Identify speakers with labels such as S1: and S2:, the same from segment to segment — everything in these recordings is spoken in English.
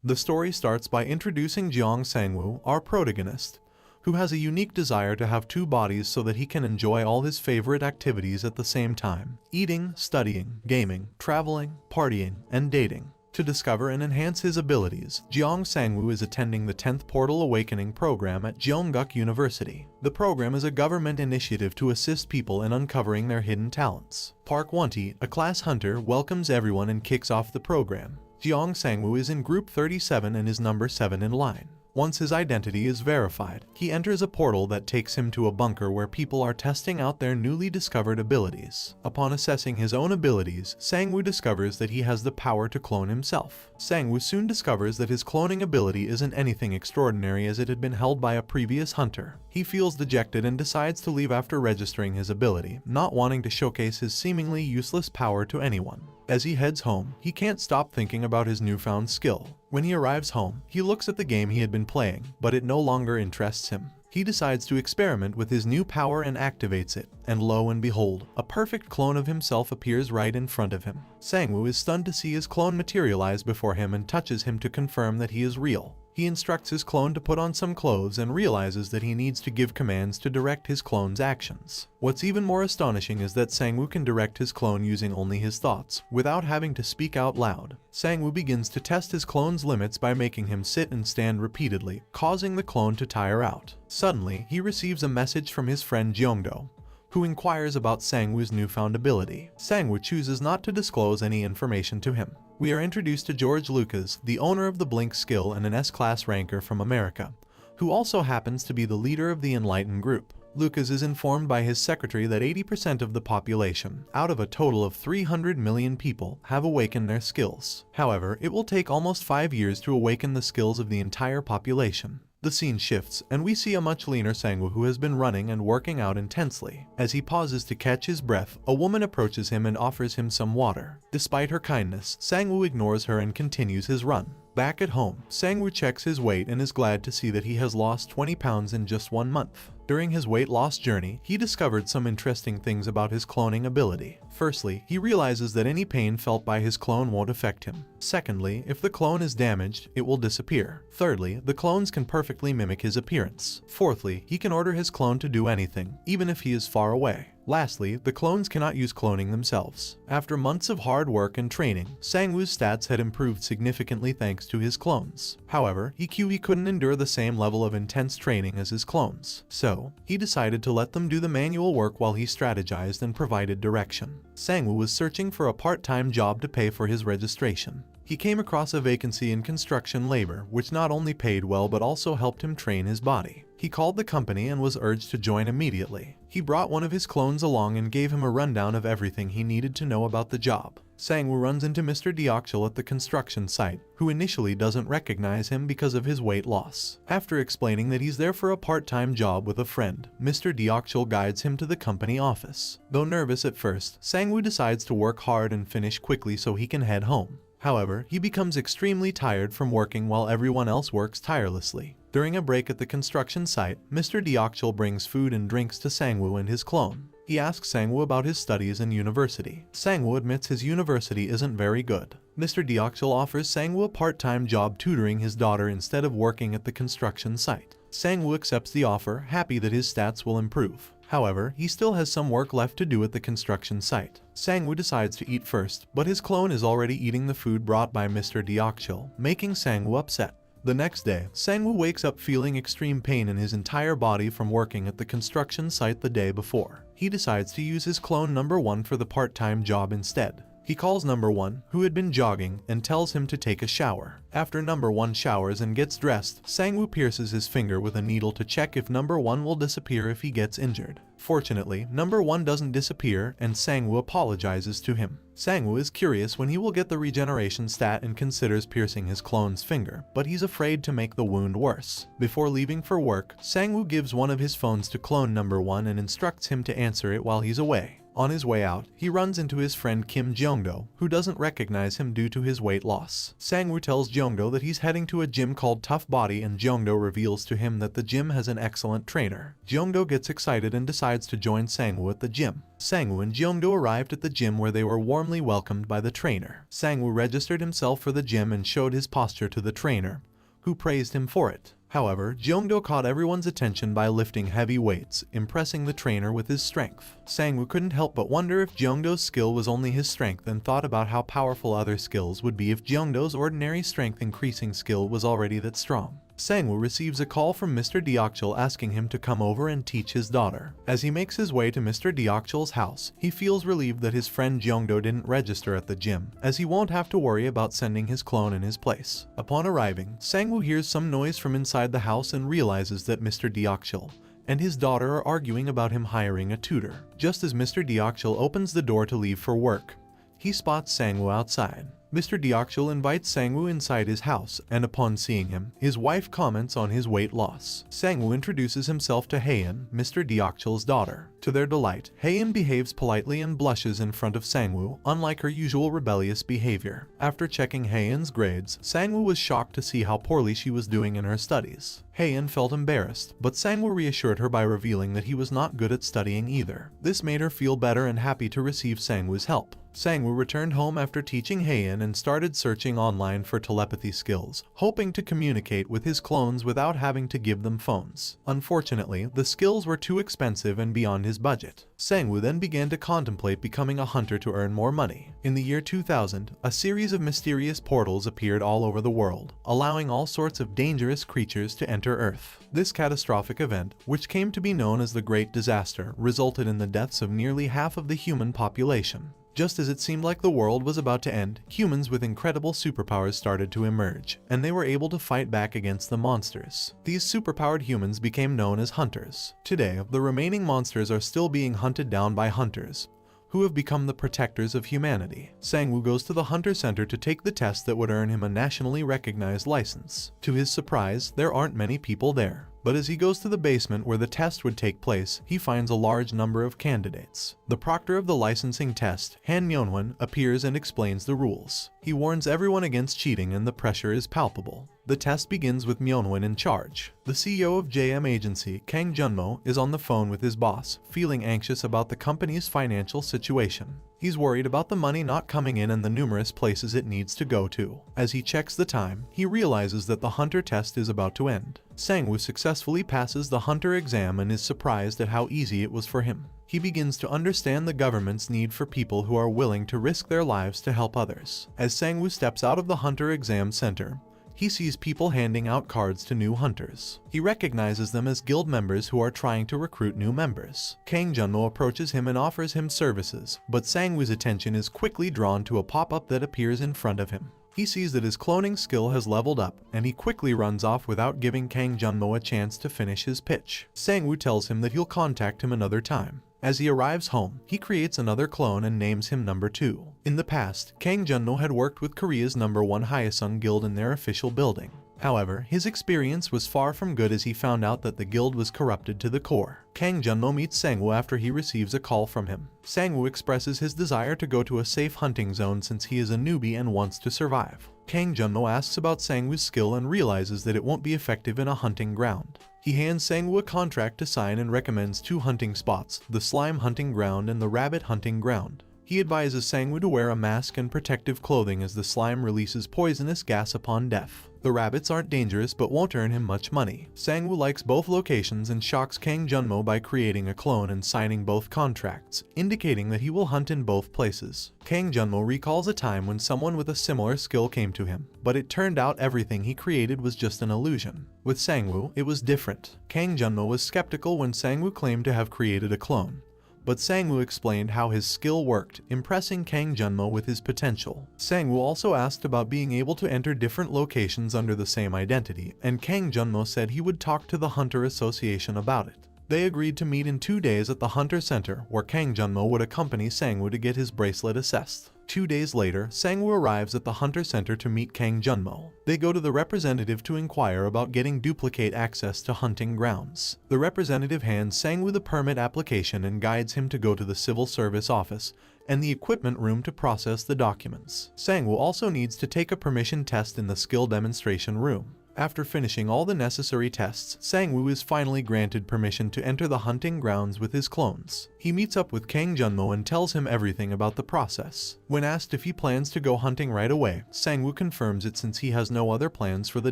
S1: The story starts by introducing Jeong Sangwoo, our protagonist, who has a unique desire to have two bodies so that he can enjoy all his favorite activities at the same time: eating, studying, gaming, traveling, partying, and dating. To discover and enhance his abilities, Jeong Sangwoo is attending the 10th Portal Awakening program at Jeongguk University. The program is a government initiative to assist people in uncovering their hidden talents. Park Won-tae, a class hunter, welcomes everyone and kicks off the program. Jeong Sangwoo is in group 37 and is number 7 in line. Once his identity is verified, he enters a portal that takes him to a bunker where people are testing out their newly discovered abilities. Upon assessing his own abilities, Sangwoo discovers that he has the power to clone himself. Sangwoo soon discovers that his cloning ability isn't anything extraordinary, as it had been held by a previous hunter. He feels dejected and decides to leave after registering his ability, not wanting to showcase his seemingly useless power to anyone. As he heads home, he can't stop thinking about his newfound skill. When he arrives home, he looks at the game he had been playing, but it no longer interests him. He decides to experiment with his new power and activates it, and lo and behold, a perfect clone of himself appears right in front of him. Sangwoo is stunned to see his clone materialize before him and touches him to confirm that he is real. He instructs his clone to put on some clothes and realizes that he needs to give commands to direct his clone's actions. What's even more astonishing is that Sangwoo can direct his clone using only his thoughts, without having to speak out loud. Sangwoo begins to test his clone's limits by making him sit and stand repeatedly, causing the clone to tire out. Suddenly, he receives a message from his friend Jeongdo, who inquires about Sangwoo's newfound ability. Sangwoo chooses not to disclose any information to him. We are introduced to George Lucas, the owner of the Blink skill and an S-class ranker from America, who also happens to be the leader of the Enlightened group. Lucas is informed by his secretary that 80% of the population, out of a total of 300 million people, have awakened their skills. However, it will take almost 5 years to awaken the skills of the entire population. The scene shifts, and we see a much leaner Sangwoo who has been running and working out intensely. As he pauses to catch his breath, a woman approaches him and offers him some water. Despite her kindness, Sangwoo ignores her and continues his run. Back at home, Sangwoo checks his weight and is glad to see that he has lost 20 pounds in just 1 month. During his weight loss journey, he discovered some interesting things about his cloning ability. Firstly, he realizes that any pain felt by his clone won't affect him. Secondly, if the clone is damaged, it will disappear. Thirdly, the clones can perfectly mimic his appearance. Fourthly, he can order his clone to do anything, even if he is far away. Lastly, the clones cannot use cloning themselves. After months of hard work and training, Sangwoo's stats had improved significantly thanks to his clones. However, he couldn't endure the same level of intense training as his clones. So, he decided to let them do the manual work while he strategized and provided direction. Sangwoo was searching for a part-time job to pay for his registration. He came across a vacancy in construction labor, which not only paid well but also helped him train his body. He called the company and was urged to join immediately. He brought one of his clones along and gave him a rundown of everything he needed to know about the job. Sangwoo runs into Mr. Deokchul at the construction site, who initially doesn't recognize him because of his weight loss. After explaining that he's there for a part-time job with a friend, Mr. Deokchul guides him to the company office. Though nervous at first, Sangwoo decides to work hard and finish quickly so he can head home. However, he becomes extremely tired from working while everyone else works tirelessly. During a break at the construction site, Mr. Deokchul brings food and drinks to Sangwoo and his clone. He asks Sangwoo about his studies and university. Sangwoo admits his university isn't very good. Mr. Deokchul offers Sangwoo a part-time job tutoring his daughter instead of working at the construction site. Sangwoo accepts the offer, happy that his stats will improve. However, he still has some work left to do at the construction site. Sangwoo decides to eat first, but his clone is already eating the food brought by Mr. Deokchul, making Sangwoo upset. The next day, Sangwoo wakes up feeling extreme pain in his entire body from working at the construction site the day before. He decides to use his clone number 1 for the part-time job instead. He calls number 1, who had been jogging, and tells him to take a shower. After number 1 showers and gets dressed, Sangwoo pierces his finger with a needle to check if number 1 will disappear if he gets injured. Fortunately, number 1 doesn't disappear, and Sangwoo apologizes to him. Sangwoo is curious when he will get the regeneration stat and considers piercing his clone's finger, but he's afraid to make the wound worse. Before leaving for work, Sangwoo gives one of his phones to clone number 1 and instructs him to answer it while he's away. On his way out, he runs into his friend Kim Jongdo, who doesn't recognize him due to his weight loss. Sangwoo tells Jongdo that he's heading to a gym called Tough Body, and Jongdo reveals to him that the gym has an excellent trainer. Jongdo gets excited and decides to join Sangwoo at the gym. Sangwoo and Jongdo arrived at the gym where they were warmly welcomed by the trainer. Sangwoo registered himself for the gym and showed his posture to the trainer, who praised him for it. However, Jongdo caught everyone's attention by lifting heavy weights, impressing the trainer with his strength. Sangwoo couldn't help but wonder if Jongdo's skill was only his strength, and thought about how powerful other skills would be if Jongdo's ordinary strength increasing skill was already that strong. Sangwoo receives a call from Mr. Deokchul asking him to come over and teach his daughter. As he makes his way to Mr. Deokchul's house, he feels relieved that his friend Jongdo didn't register at the gym, as he won't have to worry about sending his clone in his place. Upon arriving, Sangwoo hears some noise from inside the house and realizes that Mr. Deokchul and his daughter are arguing about him hiring a tutor. Just as Mr. Deokchul opens the door to leave for work, he spots Sangwoo outside. Mr. Deokchul invites Sangwoo inside his house, and upon seeing him, his wife comments on his weight loss. Sangwoo introduces himself to Haein, Mr. Deokchul's daughter. To their delight, Haein behaves politely and blushes in front of Sangwoo, unlike her usual rebellious behavior. After checking Haein's grades, Sangwoo was shocked to see how poorly she was doing in her studies. Haein felt embarrassed, but Sangwoo reassured her by revealing that he was not good at studying either. This made her feel better and happy to receive Sangwoo's help. Sangwoo returned home after teaching Haein and started searching online for telepathy skills, hoping to communicate with his clones without having to give them phones. Unfortunately, the skills were too expensive and beyond his budget. Sangwoo then began to contemplate becoming a hunter to earn more money. In the year 2000, a series of mysterious portals appeared all over the world, allowing all sorts of dangerous creatures to enter Earth. This catastrophic event, which came to be known as the Great Disaster, resulted in the deaths of nearly half of the human population. Just as it seemed like the world was about to end, humans with incredible superpowers started to emerge, and they were able to fight back against the monsters. These superpowered humans became known as hunters. Today, the remaining monsters are still being hunted down by hunters, who have become the protectors of humanity. Sangwoo goes to the Hunter Center to take the test that would earn him a nationally recognized license. To his surprise, there aren't many people there. But as he goes to the basement where the test would take place, he finds a large number of candidates. The proctor of the licensing test, Han Myunhwan, appears and explains the rules. He warns everyone against cheating, and the pressure is palpable. The test begins with Myunhwan in charge. The CEO of JM Agency, Kang Junmo, is on the phone with his boss, feeling anxious about the company's financial situation. He's worried about the money not coming in and the numerous places it needs to go to. As he checks the time, he realizes that the hunter test is about to end. Sangwoo successfully passes the hunter exam and is surprised at how easy it was for him. He begins to understand the government's need for people who are willing to risk their lives to help others. As Sangwoo steps out of the hunter exam center, he sees people handing out cards to new hunters. He recognizes them as guild members who are trying to recruit new members. Kang Junmo approaches him and offers him services, but Sangwoo's attention is quickly drawn to a pop-up that appears in front of him. He sees that his cloning skill has leveled up, and he quickly runs off without giving Kang Junmo a chance to finish his pitch. Sangwoo tells him that he'll contact him another time. As he arrives home, he creates another clone and names him Number 2. In the past, Kang Junmo had worked with Korea's number 1 Haesung Guild in their official building. However, his experience was far from good as he found out that the guild was corrupted to the core. Kang Junmo meets Sangwoo after he receives a call from him. Sangwoo expresses his desire to go to a safe hunting zone since he is a newbie and wants to survive. Kang Junmo asks about Sangwoo's skill and realizes that it won't be effective in a hunting ground. He hands Sangwoo a contract to sign and recommends 2 hunting spots, the slime hunting ground and the rabbit hunting ground. He advises Sangwoo to wear a mask and protective clothing as the slime releases poisonous gas upon death. The rabbits aren't dangerous but won't earn him much money. Sangwoo likes both locations and shocks Kang Junmo by creating a clone and signing both contracts, indicating that he will hunt in both places. Kang Junmo recalls a time when someone with a similar skill came to him, but it turned out everything he created was just an illusion. With Sangwoo, it was different. Kang Junmo was skeptical when Sangwoo claimed to have created a clone, but Sangwoo explained how his skill worked, impressing Kang Junmo with his potential. Sangwoo also asked about being able to enter different locations under the same identity, and Kang Junmo said he would talk to the Hunter Association about it. They agreed to meet in 2 days at the Hunter Center, where Kang Junmo would accompany Sangwoo to get his bracelet assessed. 2 days later, Sangwoo arrives at the Hunter Center to meet Kang Junmo. They go to the representative to inquire about getting duplicate access to hunting grounds. The representative hands Sangwoo the permit application and guides him to go to the civil service office and the equipment room to process the documents. Sangwoo also needs to take a permission test in the skill demonstration room. After finishing all the necessary tests, Sangwoo is finally granted permission to enter the hunting grounds with his clones. He meets up with Kang Junmo and tells him everything about the process. When asked if he plans to go hunting right away, Sangwoo confirms it since he has no other plans for the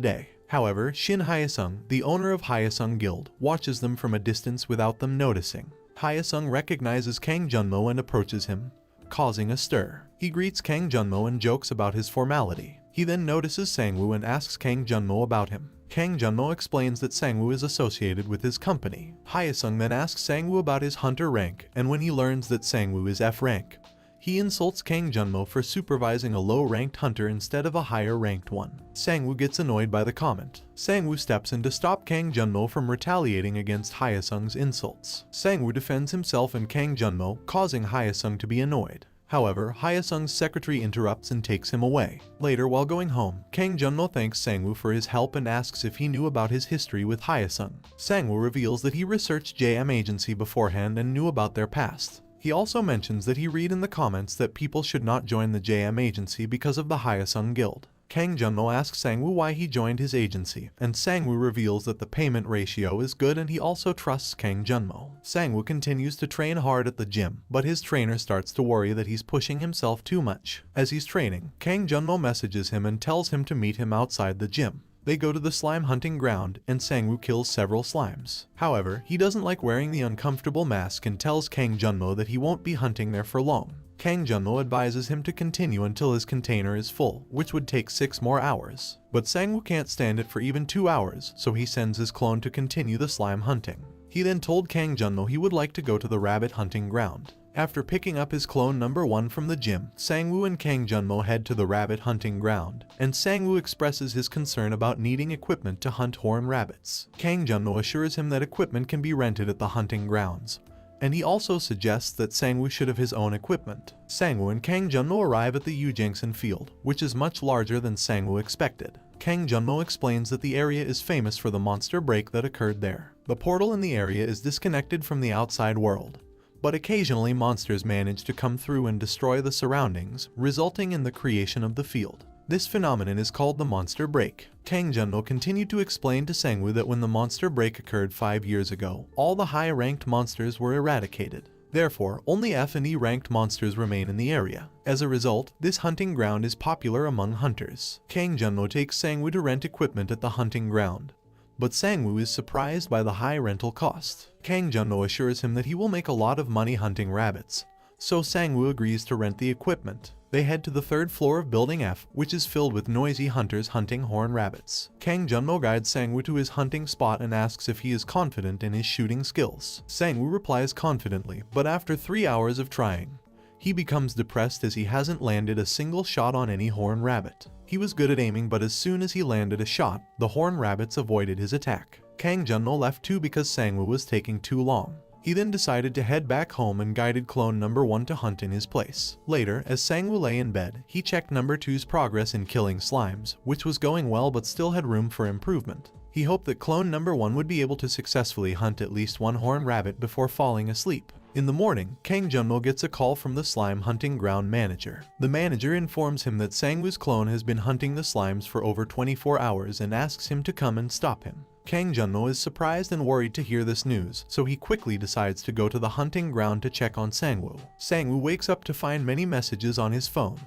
S1: day. However, Shin Hyesung, the owner of Hyesung Guild, watches them from a distance without them noticing. Hyesung recognizes Kang Junmo and approaches him, causing a stir. He greets Kang Junmo and jokes about his formality. He then notices Sangwoo and asks Kang Junmo about him. Kang Junmo explains that Sangwoo is associated with his company. Hyesung then asks Sangwoo about his hunter rank, and when he learns that Sangwoo is F rank, he insults Kang Junmo for supervising a low-ranked hunter instead of a higher-ranked one. Sangwoo gets annoyed by the comment. Sangwoo steps in to stop Kang Junmo from retaliating against Hyesung's insults. Sangwoo defends himself and Kang Junmo, causing Hyesung to be annoyed. However, Hyesung's secretary interrupts and takes him away. Later, while going home, Kang Junmo thanks Sangwoo for his help and asks if he knew about his history with Hyesung. Sangwoo reveals that he researched JM Agency beforehand and knew about their past. He also mentions that he read in the comments that people should not join the JM Agency because of the Hyesung Guild. Kang Junmo asks Sangwoo why he joined his agency, and Sangwoo reveals that the payment ratio is good and he also trusts Kang Junmo. Sangwoo continues to train hard at the gym, but his trainer starts to worry that he's pushing himself too much. As he's training, Kang Junmo messages him and tells him to meet him outside the gym. They go to the slime hunting ground, and Sangwoo kills several slimes. However, he doesn't like wearing the uncomfortable mask and tells Kang Junmo that he won't be hunting there for long. Kang Junmo advises him to continue until his container is full, which would take 6 more hours. But Sangwoo can't stand it for even 2 hours, so he sends his clone to continue the slime hunting. He then told Kang Junmo he would like to go to the rabbit hunting ground. After picking up his clone number 1 from the gym, Sangwoo and Kang Junmo head to the rabbit hunting ground, and Sangwoo expresses his concern about needing equipment to hunt horned rabbits. Kang Junmo assures him that equipment can be rented at the hunting grounds, and he also suggests that Sangwoo should have his own equipment. Sangwoo and Kang Junmo arrive at the Ujangsan field, which is much larger than Sangwoo expected. Kang Junmo explains that the area is famous for the monster break that occurred there. The portal in the area is disconnected from the outside world, but occasionally monsters manage to come through and destroy the surroundings, resulting in the creation of the field. This phenomenon is called the monster break. Kang Junmo continued to explain to Sangwoo that when the monster break occurred 5 years ago, all the high-ranked monsters were eradicated. Therefore, only F and E ranked monsters remain in the area. As a result, this hunting ground is popular among hunters. Kang Junmo takes Sangwoo to rent equipment at the hunting ground, but Sangwoo is surprised by the high rental cost. Kang Junmo assures him that he will make a lot of money hunting rabbits, so Sangwoo agrees to rent the equipment. They head to the 3rd floor of Building F, which is filled with noisy hunters hunting horned rabbits. Kang Junmo guides Sangwoo to his hunting spot and asks if he is confident in his shooting skills. Sangwoo replies confidently, but after 3 hours of trying, he becomes depressed as he hasn't landed a single shot on any horned rabbit. He was good at aiming, but as soon as he landed a shot, the horned rabbits avoided his attack. Kang Junmo left too because Sangwoo was taking too long. He then decided to head back home and guided clone number 1 to hunt in his place. Later, as Sangwoo lay in bed, he checked number 2's progress in killing slimes, which was going well but still had room for improvement. He hoped that clone number 1 would be able to successfully hunt at least 1 horned rabbit before falling asleep. In the morning, Kang Junmo gets a call from the slime hunting ground manager. The manager informs him that Sangwoo's clone has been hunting the slimes for over 24 hours and asks him to come and stop him. Kang Junmo is surprised and worried to hear this news, so he quickly decides to go to the hunting ground to check on Sangwoo. Sangwoo wakes up to find many messages on his phone,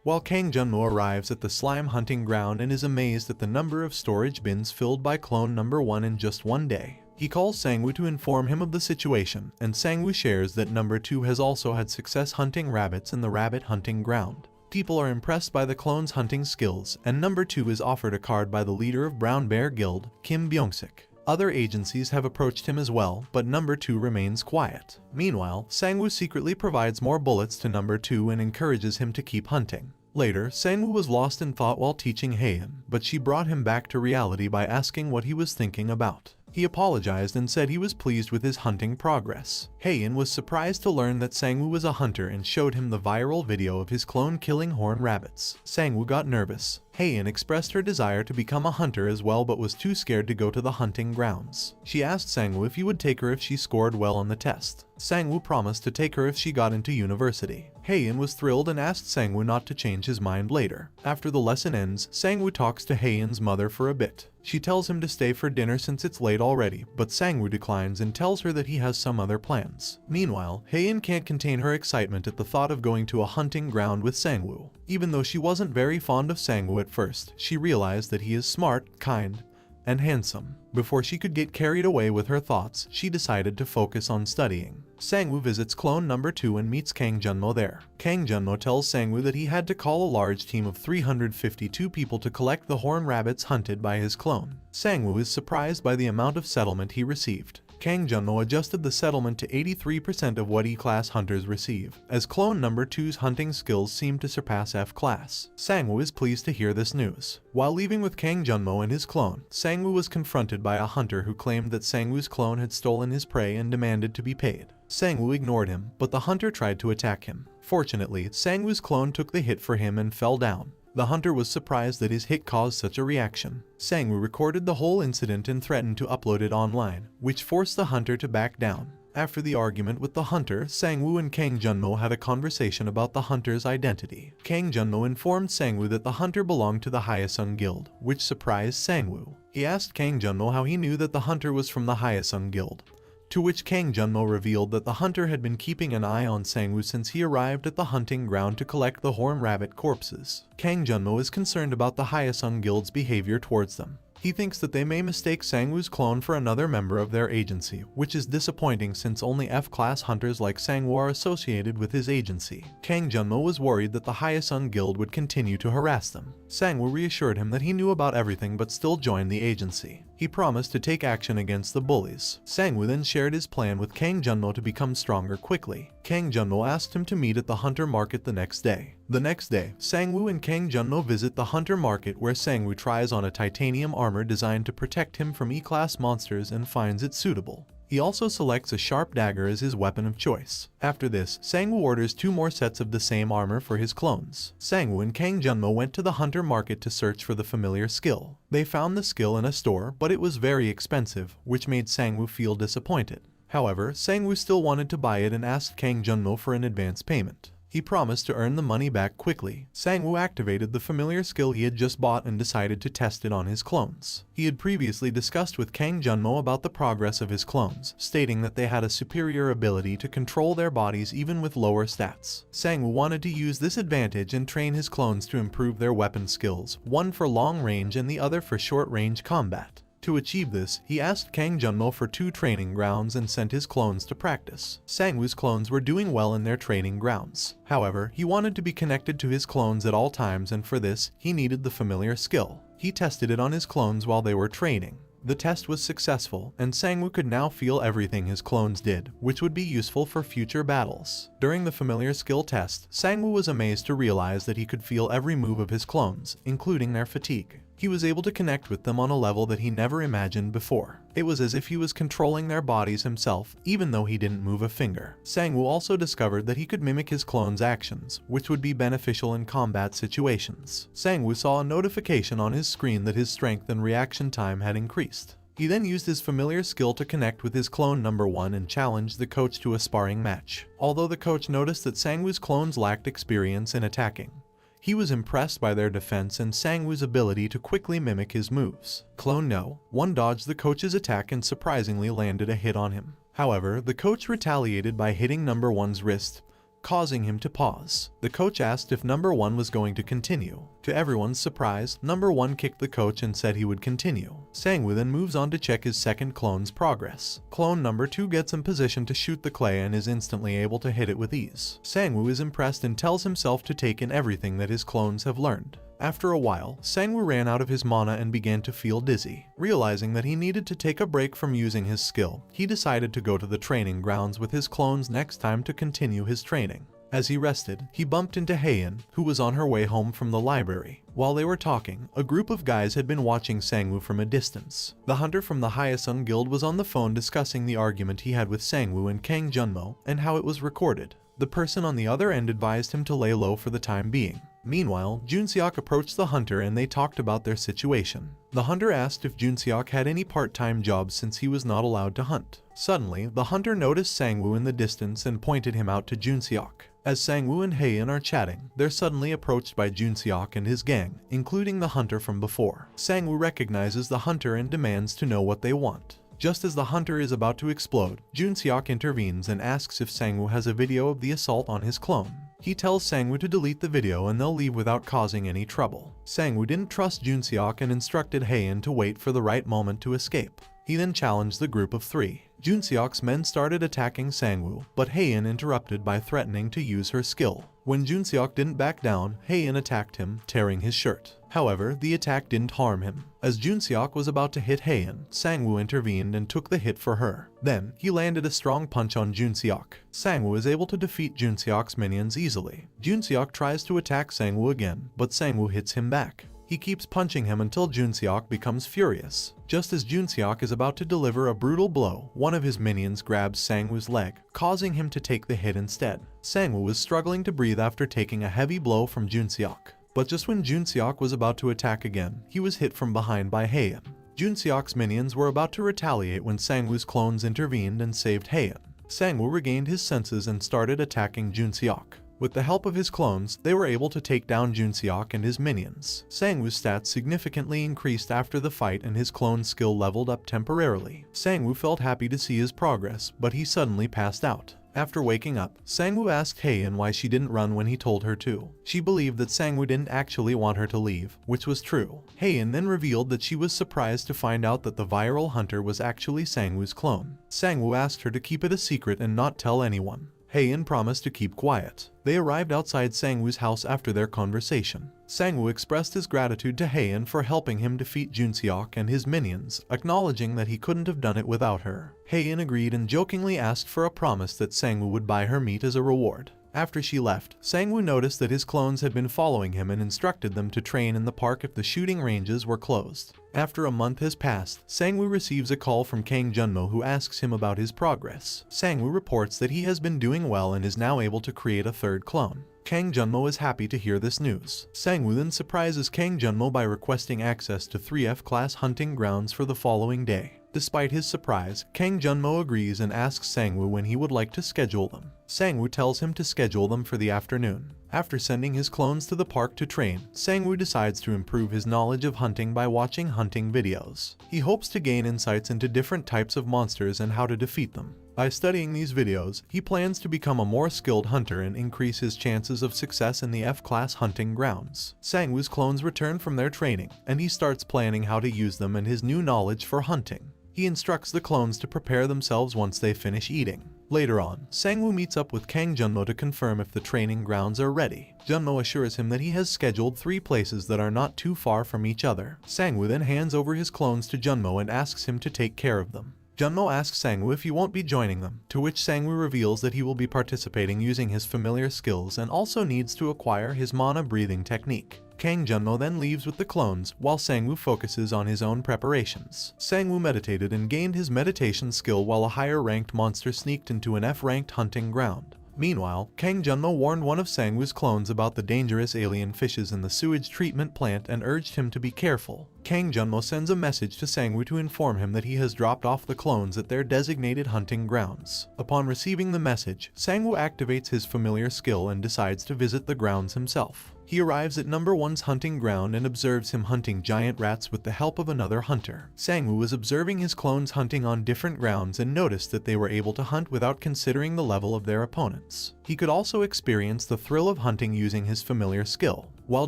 S1: while Kang Junmo arrives at the slime hunting ground and is amazed at the number of storage bins filled by clone number 1 in just 1 day. He calls Sangwoo to inform him of the situation, and Sangwoo shares that number 2 has also had success hunting rabbits in the rabbit hunting ground. People are impressed by the clone's hunting skills, and number 2 is offered a card by the leader of Brown Bear Guild, Kim Byung-sik. Other agencies have approached him as well, but number 2 remains quiet. Meanwhile, Sangwoo secretly provides more bullets to number 2 and encourages him to keep hunting. Later, Sangwoo was lost in thought while teaching Haeun, but she brought him back to reality by asking what he was thinking about. He apologized and said he was pleased with his hunting progress. Heian was surprised to learn that Sangwoo was a hunter and showed him the viral video of his clone killing horned rabbits. Sangwoo got nervous. Heian expressed her desire to become a hunter as well but was too scared to go to the hunting grounds. She asked Sangwoo if he would take her if she scored well on the test. Sangwoo promised to take her if she got into university. Heian was thrilled and asked Sangwoo not to change his mind later. After the lesson ends, Sangwoo talks to Heian's mother for a bit. She tells him to stay for dinner since it's late already, but Sangwoo declines and tells her that he has some other plans. Meanwhile, Heian can't contain her excitement at the thought of going to a hunting ground with Sangwoo. Even though she wasn't very fond of Sangwoo at first, she realized that he is smart, kind, and handsome. Before she could get carried away with her thoughts, she decided to focus on studying. Sangwoo visits clone number 2 and meets Kang Junmo there. Kang Junmo tells Sangwoo that he had to call a large team of 352 people to collect the horned rabbits hunted by his clone. Sangwoo is surprised by the amount of settlement he received. Kang Junmo adjusted the settlement to 83% of what E-class hunters receive, as clone number 2's hunting skills seem to surpass F-class. Sangwoo is pleased to hear this news. While leaving with Kang Junmo and his clone, Sangwoo was confronted by a hunter who claimed that Sangwoo's clone had stolen his prey and demanded to be paid. Sangwoo ignored him, but the hunter tried to attack him. Fortunately, Sangwoo's clone took the hit for him and fell down. The hunter was surprised that his hit caused such a reaction. Sangwoo recorded the whole incident and threatened to upload it online, which forced the hunter to back down. After the argument with the hunter, Sangwoo and Kang Junmo had a conversation about the hunter's identity. Kang Junmo informed Sangwoo that the hunter belonged to the Hyesung Guild, which surprised Sangwoo. He asked Kang Junmo how he knew that the hunter was from the Hyesung Guild, to which Kang Junmo revealed that the hunter had been keeping an eye on Sangwoo since he arrived at the hunting ground to collect the horned rabbit corpses. Kang Junmo is concerned about the Hyesung Guild's behavior towards them. He thinks that they may mistake Sangwoo's clone for another member of their agency, which is disappointing since only F-class hunters like Sangwoo are associated with his agency. Kang Junmo was worried that the Hyesung Guild would continue to harass them. Sangwoo reassured him that he knew about everything but still joined the agency. He promised to take action against the bullies. Sangwoo then shared his plan with Kang Junmo to become stronger quickly. Kang Junmo asked him to meet at the hunter market the next day. The next day, Sangwoo and Kang Junmo visit the hunter market where Sangwoo tries on a titanium armor designed to protect him from E-class monsters and finds it suitable. He also selects a sharp dagger as his weapon of choice. After this, Sangwoo orders 2 more sets of the same armor for his clones. Sangwoo and Kang Junmo went to the hunter market to search for the familiar skill. They found the skill in a store, but it was very expensive, which made Sangwoo feel disappointed. However, Sangwoo still wanted to buy it and asked Kang Junmo for an advance payment. He promised to earn the money back quickly. Sangwoo activated the familiar skill he had just bought and decided to test it on his clones. He had previously discussed with Kang Junmo about the progress of his clones, stating that they had a superior ability to control their bodies even with lower stats. Sangwoo wanted to use this advantage and train his clones to improve their weapon skills, one for long range and the other for short range combat. To achieve this, he asked Kang Junmo for 2 training grounds and sent his clones to practice. Sangwoo's clones were doing well in their training grounds. However, he wanted to be connected to his clones at all times, and for this, he needed the familiar skill. He tested it on his clones while they were training. The test was successful, and Sangwoo could now feel everything his clones did, which would be useful for future battles. During the familiar skill test, Sangwoo was amazed to realize that he could feel every move of his clones, including their fatigue. He was able to connect with them on a level that he never imagined before. It was as if he was controlling their bodies himself, even though he didn't move a finger. Sangwoo also discovered that he could mimic his clones' actions, which would be beneficial in combat situations. Sangwoo saw a notification on his screen that his strength and reaction time had increased. He then used his familiar skill to connect with his clone number 1 and challenged the coach to a sparring match. Although the coach noticed that Sangwoo's clones lacked experience in attacking, he was impressed by their defense and Sangwoo's ability to quickly mimic his moves. Clone No. 1 dodged the coach's attack and surprisingly landed a hit on him. However, the coach retaliated by hitting number 1's wrist, causing him to pause. The coach asked if number 1 was going to continue. To everyone's surprise, number 1 kicked the coach and said he would continue. Sangwoo then moves on to check his second clone's progress. Clone number 2 gets in position to shoot the clay and is instantly able to hit it with ease. Sangwoo is impressed and tells himself to take in everything that his clones have learned. After a while, Sangwoo ran out of his mana and began to feel dizzy. Realizing that he needed to take a break from using his skill, he decided to go to the training grounds with his clones next time to continue his training. As he rested, he bumped into Heian, who was on her way home from the library. While they were talking, a group of guys had been watching Sangwoo from a distance. The hunter from the Hyosung Guild was on the phone discussing the argument he had with Sangwoo and Kang Junmo and how it was recorded. The person on the other end advised him to lay low for the time being. Meanwhile, Junseok approached the hunter and they talked about their situation. The hunter asked if Junseok had any part-time jobs since he was not allowed to hunt. Suddenly, the hunter noticed Sangwoo in the distance and pointed him out to Junseok. As Sangwoo and Heian are chatting, they're suddenly approached by Junseok and his gang, including the hunter from before. Sangwoo recognizes the hunter and demands to know what they want. Just as the hunter is about to explode, Junseok intervenes and asks if Sangwoo has a video of the assault on his clone. He tells Sangwoo to delete the video and they'll leave without causing any trouble. Sangwoo didn't trust Junseok and instructed Heian to wait for the right moment to escape. He then challenged the group of three. Junseok's men started attacking Sangwoo, but Heian interrupted by threatening to use her skill. When Junseok didn't back down, Heian attacked him, tearing his shirt. However, the attack didn't harm him. As Junseok was about to hit Heian, Sangwoo intervened and took the hit for her. Then, he landed a strong punch on Junseok. Sangwoo is able to defeat Junseok's minions easily. Junseok tries to attack Sangwoo again, but Sangwoo hits him back. He keeps punching him until Junseok becomes furious. Just as Junseok is about to deliver a brutal blow, one of his minions grabs Sangwoo's leg, causing him to take the hit instead. Sangwoo was struggling to breathe after taking a heavy blow from Junseok. But just when Junseok was about to attack again, he was hit from behind by Heian. Junseok's minions were about to retaliate when Sangwoo's clones intervened and saved Heian. Sangwoo regained his senses and started attacking Junseok. With the help of his clones, they were able to take down Junseok and his minions. Sangwoo's stats significantly increased after the fight and his clone skill leveled up temporarily. Sangwoo felt happy to see his progress, but he suddenly passed out. After waking up, Sangwoo asked Heian why she didn't run when he told her to. She believed that Sangwoo didn't actually want her to leave, which was true. Heian then revealed that she was surprised to find out that the viral hunter was actually Sangwoo's clone. Sangwoo asked her to keep it a secret and not tell anyone. Heian promised to keep quiet. They arrived outside Sangwoo's house after their conversation. Sangwoo expressed his gratitude to Heian for helping him defeat Junseok and his minions, acknowledging that he couldn't have done it without her. Heian agreed and jokingly asked for a promise that Sangwoo would buy her meat as a reward. After she left, Sangwoo noticed that his clones had been following him and instructed them to train in the park if the shooting ranges were closed. After a month has passed, Sangwoo receives a call from Kang Junmo who asks him about his progress. Sangwoo reports that he has been doing well and is now able to create a third clone. Kang Junmo is happy to hear this news. Sangwoo then surprises Kang Junmo by requesting access to 3 F-class hunting grounds for the following day. Despite his surprise, Kang Junmo agrees and asks Sangwoo when he would like to schedule them. Sangwoo tells him to schedule them for the afternoon. After sending his clones to the park to train, Sangwoo decides to improve his knowledge of hunting by watching hunting videos. He hopes to gain insights into different types of monsters and how to defeat them. By studying these videos, he plans to become a more skilled hunter and increase his chances of success in the F-class hunting grounds. Sangwoo's clones return from their training, and he starts planning how to use them and his new knowledge for hunting. He instructs the clones to prepare themselves once they finish eating. Later on, Sangwoo meets up with Kang Junmo to confirm if the training grounds are ready. Junmo assures him that he has scheduled 3 places that are not too far from each other. Sangwoo then hands over his clones to Junmo and asks him to take care of them. Junmo asks Sangwoo if he won't be joining them, to which Sangwoo reveals that he will be participating using his familiar skills and also needs to acquire his mana breathing technique. Kang Junmo then leaves with the clones, while Sangwoo focuses on his own preparations. Sangwoo meditated and gained his meditation skill while a higher-ranked monster sneaked into an F-ranked hunting ground. Meanwhile, Kang Junmo warned one of Sangwoo's clones about the dangerous alien fishes in the sewage treatment plant and urged him to be careful. Kang Junmo sends a message to Sangwoo to inform him that he has dropped off the clones at their designated hunting grounds. Upon receiving the message, Sangwoo activates his familiar skill and decides to visit the grounds himself. He arrives at number 1's hunting ground and observes him hunting giant rats with the help of another hunter. Sangwoo was observing his clones hunting on different grounds and noticed that they were able to hunt without considering the level of their opponents. He could also experience the thrill of hunting using his familiar skill. While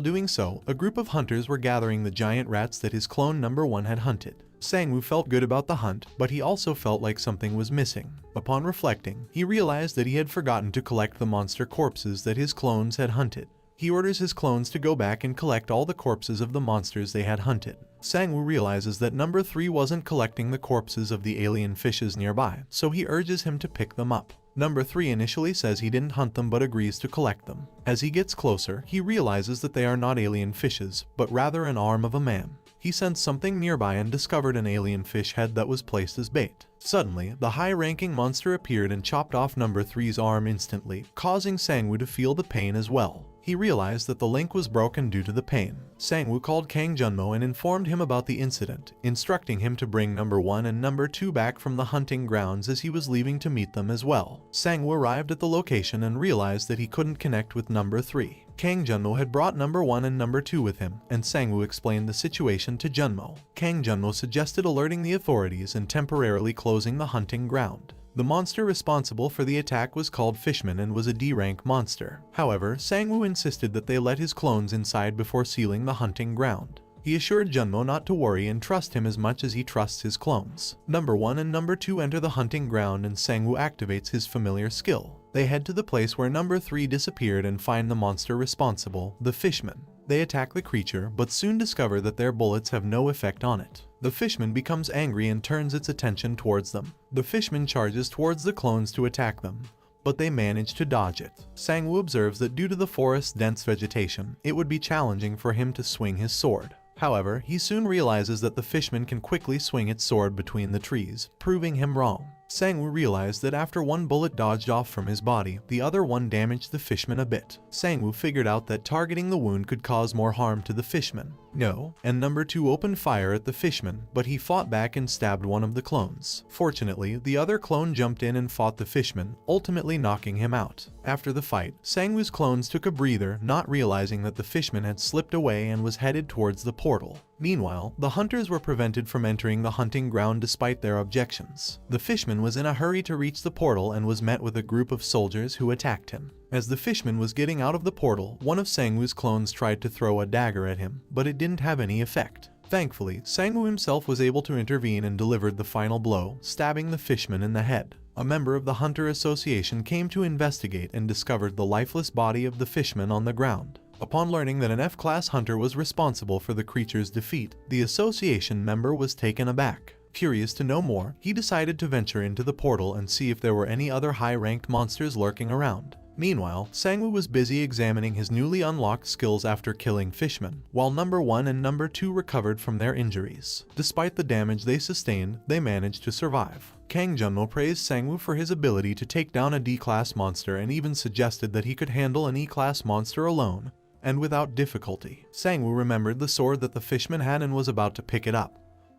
S1: doing so, a group of hunters were gathering the giant rats that his clone number 1 had hunted. Sangwoo felt good about the hunt, but he also felt like something was missing. Upon reflecting, he realized that he had forgotten to collect the monster corpses that his clones had hunted. He orders his clones to go back and collect all the corpses of the monsters they had hunted. Sangwoo realizes that number 3 wasn't collecting the corpses of the alien fishes nearby, so he urges him to pick them up. Number 3 initially says he didn't hunt them but agrees to collect them. As he gets closer, he realizes that they are not alien fishes, but rather an arm of a man. He sensed something nearby and discovered an alien fish head that was placed as bait. Suddenly, the high-ranking monster appeared and chopped off Number 3's arm instantly, causing Sangwoo to feel the pain as well. He realized that the link was broken due to the pain. Sangwoo called Kang Junmo and informed him about the incident, instructing him to bring Number 1 and Number 2 back from the hunting grounds as he was leaving to meet them as well. Sangwoo arrived at the location and realized that he couldn't connect with Number 3. Kang Junmo had brought Number 1 and Number 2 with him, and Sangwoo explained the situation to Junmo. Kang Junmo suggested alerting the authorities and temporarily closing the hunting ground. The monster responsible for the attack was called Fishman and was a D-rank monster. However, Sangwoo insisted that they let his clones inside before sealing the hunting ground. He assured Junmo not to worry and trust him as much as he trusts his clones. Number 1 and Number 2 enter the hunting ground and Sangwoo activates his familiar skill. They head to the place where Number 3 disappeared and find the monster responsible, the Fishman. They attack the creature, but soon discover that their bullets have no effect on it. The Fishman becomes angry and turns its attention towards them. The Fishman charges towards the clones to attack them, but they manage to dodge it. Sangwoo observes that due to the forest's dense vegetation, it would be challenging for him to swing his sword. However, he soon realizes that the Fishman can quickly swing its sword between the trees, proving him wrong. Sangwoo realized that after one bullet dodged off from his body, the other one damaged the Fishman a bit. Sangwoo figured out that targeting the wound could cause more harm to the Fishman. No, and Number 2 opened fire at the Fishman, but he fought back and stabbed one of the clones. Fortunately, the other clone jumped in and fought the Fishman, ultimately knocking him out. After the fight, Sangwoo's clones took a breather, not realizing that the Fishman had slipped away and was headed towards the portal. Meanwhile, the hunters were prevented from entering the hunting ground despite their objections. The Fishman was in a hurry to reach the portal and was met with a group of soldiers who attacked him. As the Fishman was getting out of the portal, one of Sangwoo's clones tried to throw a dagger at him, but it didn't have any effect. Thankfully, Sangwoo himself was able to intervene and delivered the final blow, stabbing the Fishman in the head. A member of the Hunter Association came to investigate and discovered the lifeless body of the Fishman on the ground. Upon learning that an F-class hunter was responsible for the creature's defeat, the association member was taken aback. Curious to know more, he decided to venture into the portal and see if there were any other high-ranked monsters lurking around. Meanwhile, Sangwoo was busy examining his newly unlocked skills after killing Fishman, while Number 1 and Number 2 recovered from their injuries. Despite the damage they sustained, they managed to survive. Kang Junmo praised Sangwoo for his ability to take down a D-class monster and even suggested that he could handle an E-class monster alone, and without difficulty. Sangwoo remembered the sword that the Fishman had and was about to pick it up.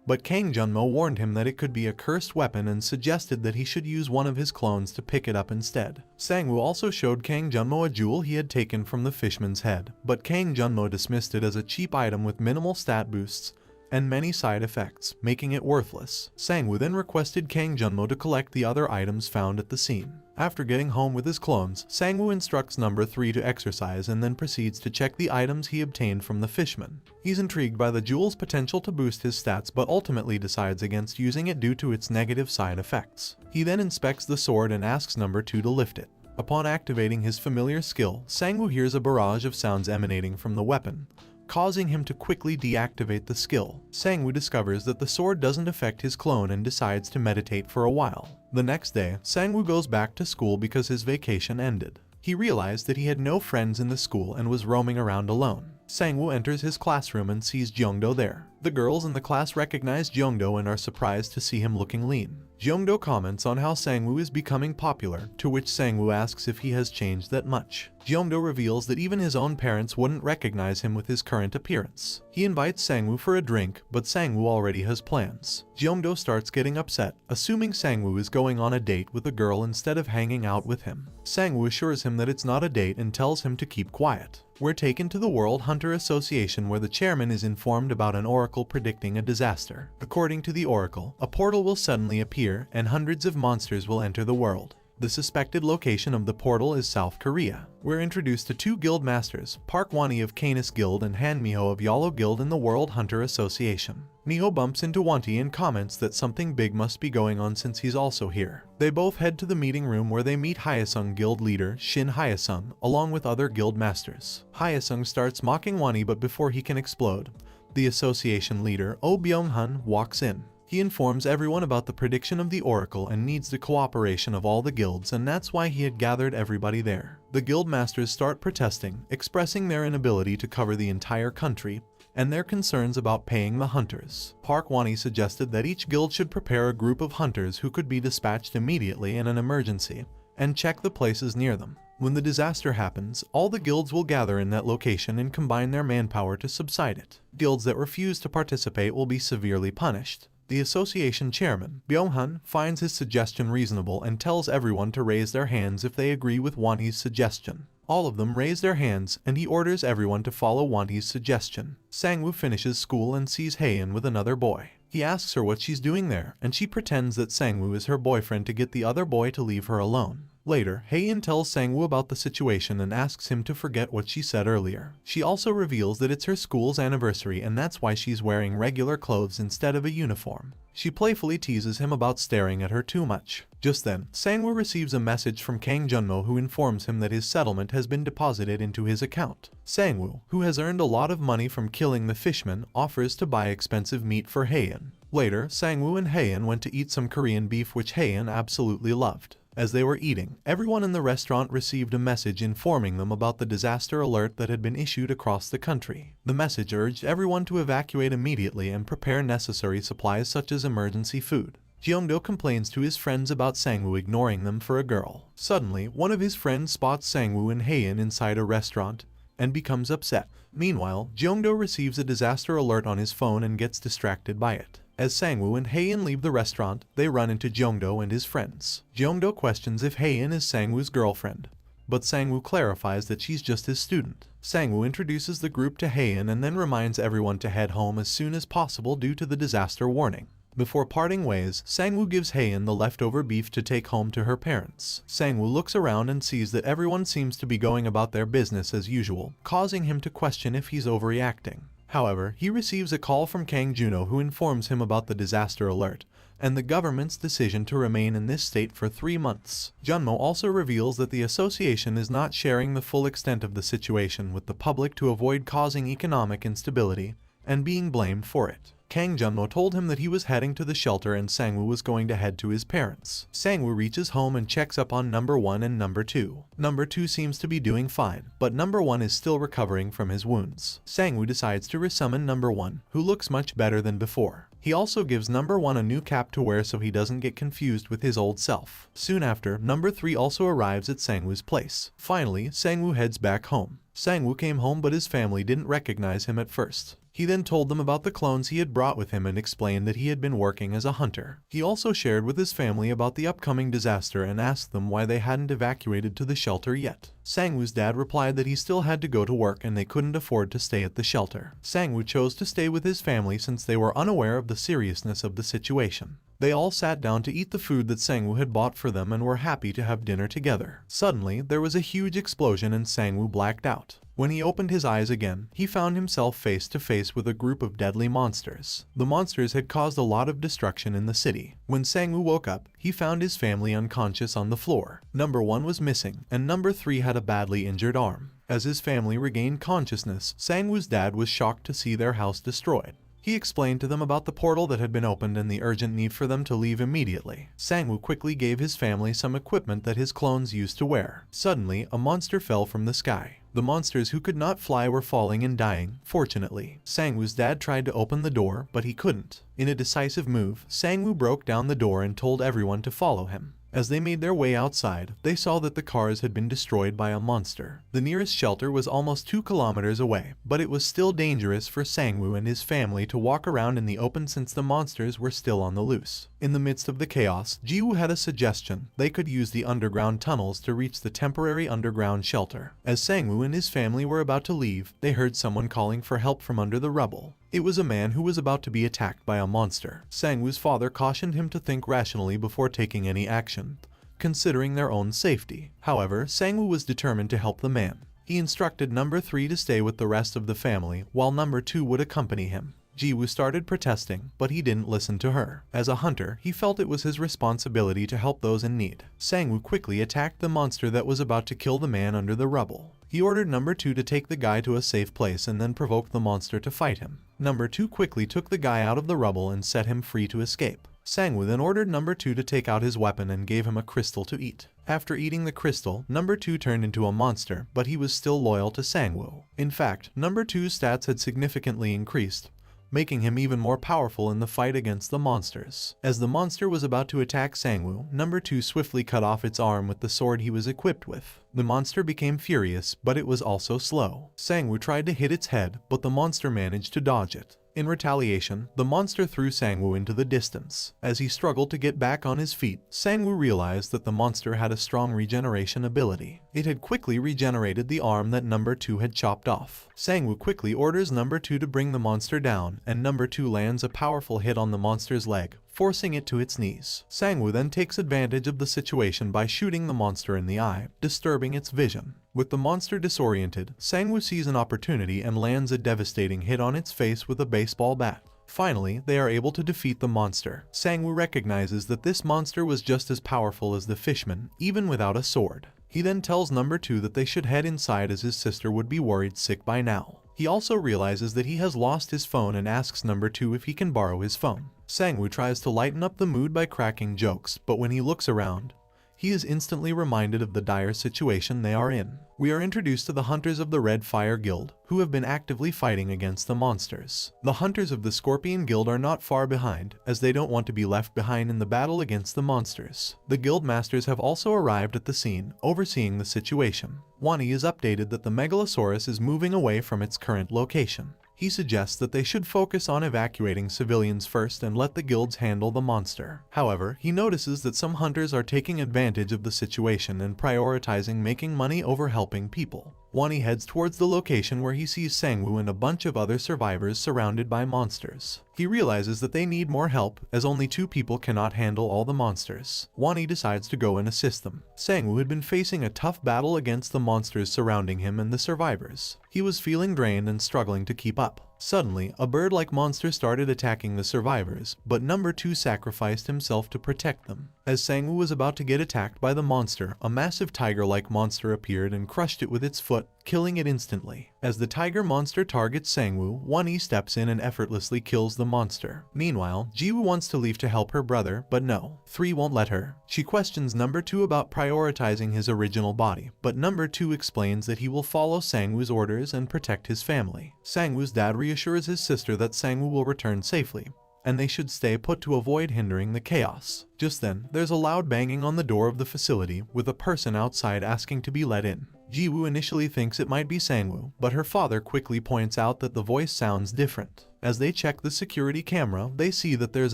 S1: But Kang Junmo warned him that it could be a cursed weapon and suggested that he should use one of his clones to pick it up instead. Sangwoo also showed Kang Junmo a jewel he had taken from the Fishman's head, but Kang Junmo dismissed it as a cheap item with minimal stat boosts and many side effects, making it worthless. Sangwoo then requested Kang Junmo to collect the other items found at the scene. After getting home with his clones, Sangwoo instructs Number 3 to exercise and then proceeds to check the items he obtained from the Fishman. He's intrigued by the jewel's potential to boost his stats but ultimately decides against using it due to its negative side effects. He then inspects the sword and asks Number 2 to lift it. Upon activating his familiar skill, Sangwoo hears a barrage of sounds emanating from the weapon, causing him to quickly deactivate the skill. Sangwoo discovers that the sword doesn't affect his clone and decides to meditate for a while. The next day, Sangwoo goes back to school because his vacation ended. He realized that he had no friends in the school and was roaming around alone. Sangwoo enters his classroom and sees Jeongdo there. The girls in the class recognize Jeongdo and are surprised to see him looking lean. Jeongdo comments on how Sangwoo is becoming popular, to which Sangwoo asks if he has changed that much. Jeongdo reveals that even his own parents wouldn't recognize him with his current appearance. He invites Sangwoo for a drink, but Sangwoo already has plans. Jeongdo starts getting upset, assuming Sangwoo is going on a date with a girl instead of hanging out with him. Sangwoo assures him that it's not a date and tells him to keep quiet. We're taken to the World Hunter Association where the chairman is informed about an oracle predicting a disaster. According to the oracle, a portal will suddenly appear and hundreds of monsters will enter the world. The suspected location of the portal is South Korea. We're introduced to two guild masters, Park Wani of Canis Guild and Han Miho of Yalo Guild in the World Hunter Association. Miho bumps into Wanti and comments that something big must be going on since he's also here. They both head to the meeting room where they meet Hyesung guild leader Shin Hyesung along with other guild masters. Hyesung starts mocking Wani, but before he can explode, the association leader Oh Byung-hun walks in. He informs everyone about the prediction of the oracle and needs the cooperation of all the guilds, and that's why he had gathered everybody there. The guild masters start protesting, expressing their inability to cover the entire country and their concerns about paying the hunters. Park Wani suggested that each guild should prepare a group of hunters who could be dispatched immediately in an emergency and check the places near them. When the disaster happens, all the guilds will gather in that location and combine their manpower to subside it. Guilds that refuse to participate will be severely punished. The association chairman, Byung-hun, finds his suggestion reasonable and tells everyone to raise their hands if they agree with Wani's suggestion. All of them raise their hands, and he orders everyone to follow Wani's suggestion. Sangwoo finishes school and sees Haein with another boy. He asks her what she's doing there, and she pretends that Sangwoo is her boyfriend to get the other boy to leave her alone. Later, Haein tells Sangwoo about the situation and asks him to forget what she said earlier. She also reveals that it's her school's anniversary and that's why she's wearing regular clothes instead of a uniform. She playfully teases him about staring at her too much. Just then, Sangwoo receives a message from Kang Junmo who informs him that his settlement has been deposited into his account. Sangwoo, who has earned a lot of money from killing the fishman, offers to buy expensive meat for Haein. Later, Sangwoo and Haein went to eat some Korean beef which Haein absolutely loved. As they were eating, everyone in the restaurant received a message informing them about the disaster alert that had been issued across the country. The message urged everyone to evacuate immediately and prepare necessary supplies such as emergency food. Jeongdo complains to his friends about Sangwoo ignoring them for a girl. Suddenly, one of his friends spots Sangwoo and Haein inside a restaurant and becomes upset. Meanwhile, Jeongdo receives a disaster alert on his phone and gets distracted by it. As Sangwoo and Haein leave the restaurant, they run into Jeongdo and his friends. Jeongdo questions if Haein is Sangwoo's girlfriend, but Sangwoo clarifies that she's just his student. Sangwoo introduces the group to Haein and then reminds everyone to head home as soon as possible due to the disaster warning. Before parting ways, Sangwoo gives Haein the leftover beef to take home to her parents. Sangwoo looks around and sees that everyone seems to be going about their business as usual, causing him to question if he's overreacting. However, he receives a call from Kang Juno who informs him about the disaster alert and the government's decision to remain in this state for 3 months. Junmo also reveals that the association is not sharing the full extent of the situation with the public to avoid causing economic instability and being blamed for it. Kang Junmo told him that he was heading to the shelter and Sangwoo was going to head to his parents. Sangwoo reaches home and checks up on number 1 and number 2. Number 2 seems to be doing fine, but number 1 is still recovering from his wounds. Sangwoo decides to resummon number 1, who looks much better than before. He also gives number 1 a new cap to wear so he doesn't get confused with his old self. Soon after, number 3 also arrives at Sangwoo's place. Finally, Sangwoo heads back home. Sangwoo came home but his family didn't recognize him at first. He then told them about the clones he had brought with him and explained that he had been working as a hunter. He also shared with his family about the upcoming disaster and asked them why they hadn't evacuated to the shelter yet. Sangwoo's dad replied that he still had to go to work and they couldn't afford to stay at the shelter. Sangwoo chose to stay with his family since they were unaware of the seriousness of the situation. They all sat down to eat the food that Sangwoo had bought for them and were happy to have dinner together. Suddenly, there was a huge explosion and Sangwoo blacked out. When he opened his eyes again, he found himself face to face with a group of deadly monsters. The monsters had caused a lot of destruction in the city. When Sangwoo woke up, he found his family unconscious on the floor. Number 1 was missing, and number 3 had a badly injured arm. As his family regained consciousness, Sangwoo's dad was shocked to see their house destroyed. He explained to them about the portal that had been opened and the urgent need for them to leave immediately. Sangwoo quickly gave his family some equipment that his clones used to wear. Suddenly, a monster fell from the sky. The monsters who could not fly were falling and dying, fortunately. Sangwoo's dad tried to open the door, but he couldn't. In a decisive move, Sangwoo broke down the door and told everyone to follow him. As they made their way outside, they saw that the cars had been destroyed by a monster. The nearest shelter was almost 2 kilometers away, but it was still dangerous for Sangwoo and his family to walk around in the open since the monsters were still on the loose. In the midst of the chaos, Jiwoo had a suggestion. They could use the underground tunnels to reach the temporary underground shelter. As Sangwoo and his family were about to leave, they heard someone calling for help from under the rubble. It was a man who was about to be attacked by a monster. Sangwoo's father cautioned him to think rationally before taking any action, considering their own safety. However, Sangwoo was determined to help the man. He instructed number 3 to stay with the rest of the family, while number 2 would accompany him. Jiwoo started protesting, but he didn't listen to her. As a hunter, he felt it was his responsibility to help those in need. Sangwoo quickly attacked the monster that was about to kill the man under the rubble. He ordered number 2 to take the guy to a safe place and then provoked the monster to fight him. Number 2 quickly took the guy out of the rubble and set him free to escape. Sangwoo then ordered number 2 to take out his weapon and gave him a crystal to eat. After eating the crystal, number 2 turned into a monster, but he was still loyal to Sangwoo. In fact, number 2's stats had significantly increased, making him even more powerful in the fight against the monsters. As the monster was about to attack Sangwoo, number 2 swiftly cut off its arm with the sword he was equipped with. The monster became furious, but it was also slow. Sangwoo tried to hit its head, but the monster managed to dodge it. In retaliation, the monster threw Sangwoo into the distance. As he struggled to get back on his feet, Sangwoo realized that the monster had a strong regeneration ability. It had quickly regenerated the arm that number 2 had chopped off. Sangwoo quickly orders number 2 to bring the monster down, and number 2 lands a powerful hit on the monster's leg, forcing it to its knees. Sangwoo then takes advantage of the situation by shooting the monster in the eye, disturbing its vision. With the monster disoriented, Sangwoo sees an opportunity and lands a devastating hit on its face with a baseball bat. Finally, they are able to defeat the monster. Sangwoo recognizes that this monster was just as powerful as the fishman, even without a sword. He then tells number 2 that they should head inside as his sister would be worried sick by now. He also realizes that he has lost his phone and asks number 2 if he can borrow his phone. Sangwoo tries to lighten up the mood by cracking jokes, but when he looks around, he is instantly reminded of the dire situation they are in. We are introduced to the hunters of the Red Fire Guild, who have been actively fighting against the monsters. The hunters of the Scorpion Guild are not far behind, as they don't want to be left behind in the battle against the monsters. The guild masters have also arrived at the scene, overseeing the situation. Wani is updated that the Megalosaurus is moving away from its current location. He suggests that they should focus on evacuating civilians first and let the guilds handle the monster. However, he notices that some hunters are taking advantage of the situation and prioritizing making money over helping people. Wani heads towards the location where he sees Sangwoo and a bunch of other survivors surrounded by monsters. He realizes that they need more help, as only 2 people cannot handle all the monsters. Wani decides to go and assist them. Sangwoo had been facing a tough battle against the monsters surrounding him and the survivors. He was feeling drained and struggling to keep up. Suddenly, a bird-like monster started attacking the survivors, but number 2 sacrificed himself to protect them. As Sangwoo was about to get attacked by the monster, a massive tiger-like monster appeared and crushed it with its foot, killing it instantly. As the tiger monster targets Sangwoo, Wani steps in and effortlessly kills the monster. Meanwhile, Jiwoo wants to leave to help her brother, but no, 3 won't let her. She questions number 2 about prioritizing his original body, but number 2 explains that he will follow Sangwoo's orders and protect his family. Sangwoo's dad reassures his sister that Sangwoo will return safely, and they should stay put to avoid hindering the chaos. Just then, there's a loud banging on the door of the facility, with a person outside asking to be let in. Jiwoo initially thinks it might be Sangwoo, but her father quickly points out that the voice sounds different. As they check the security camera, they see that there's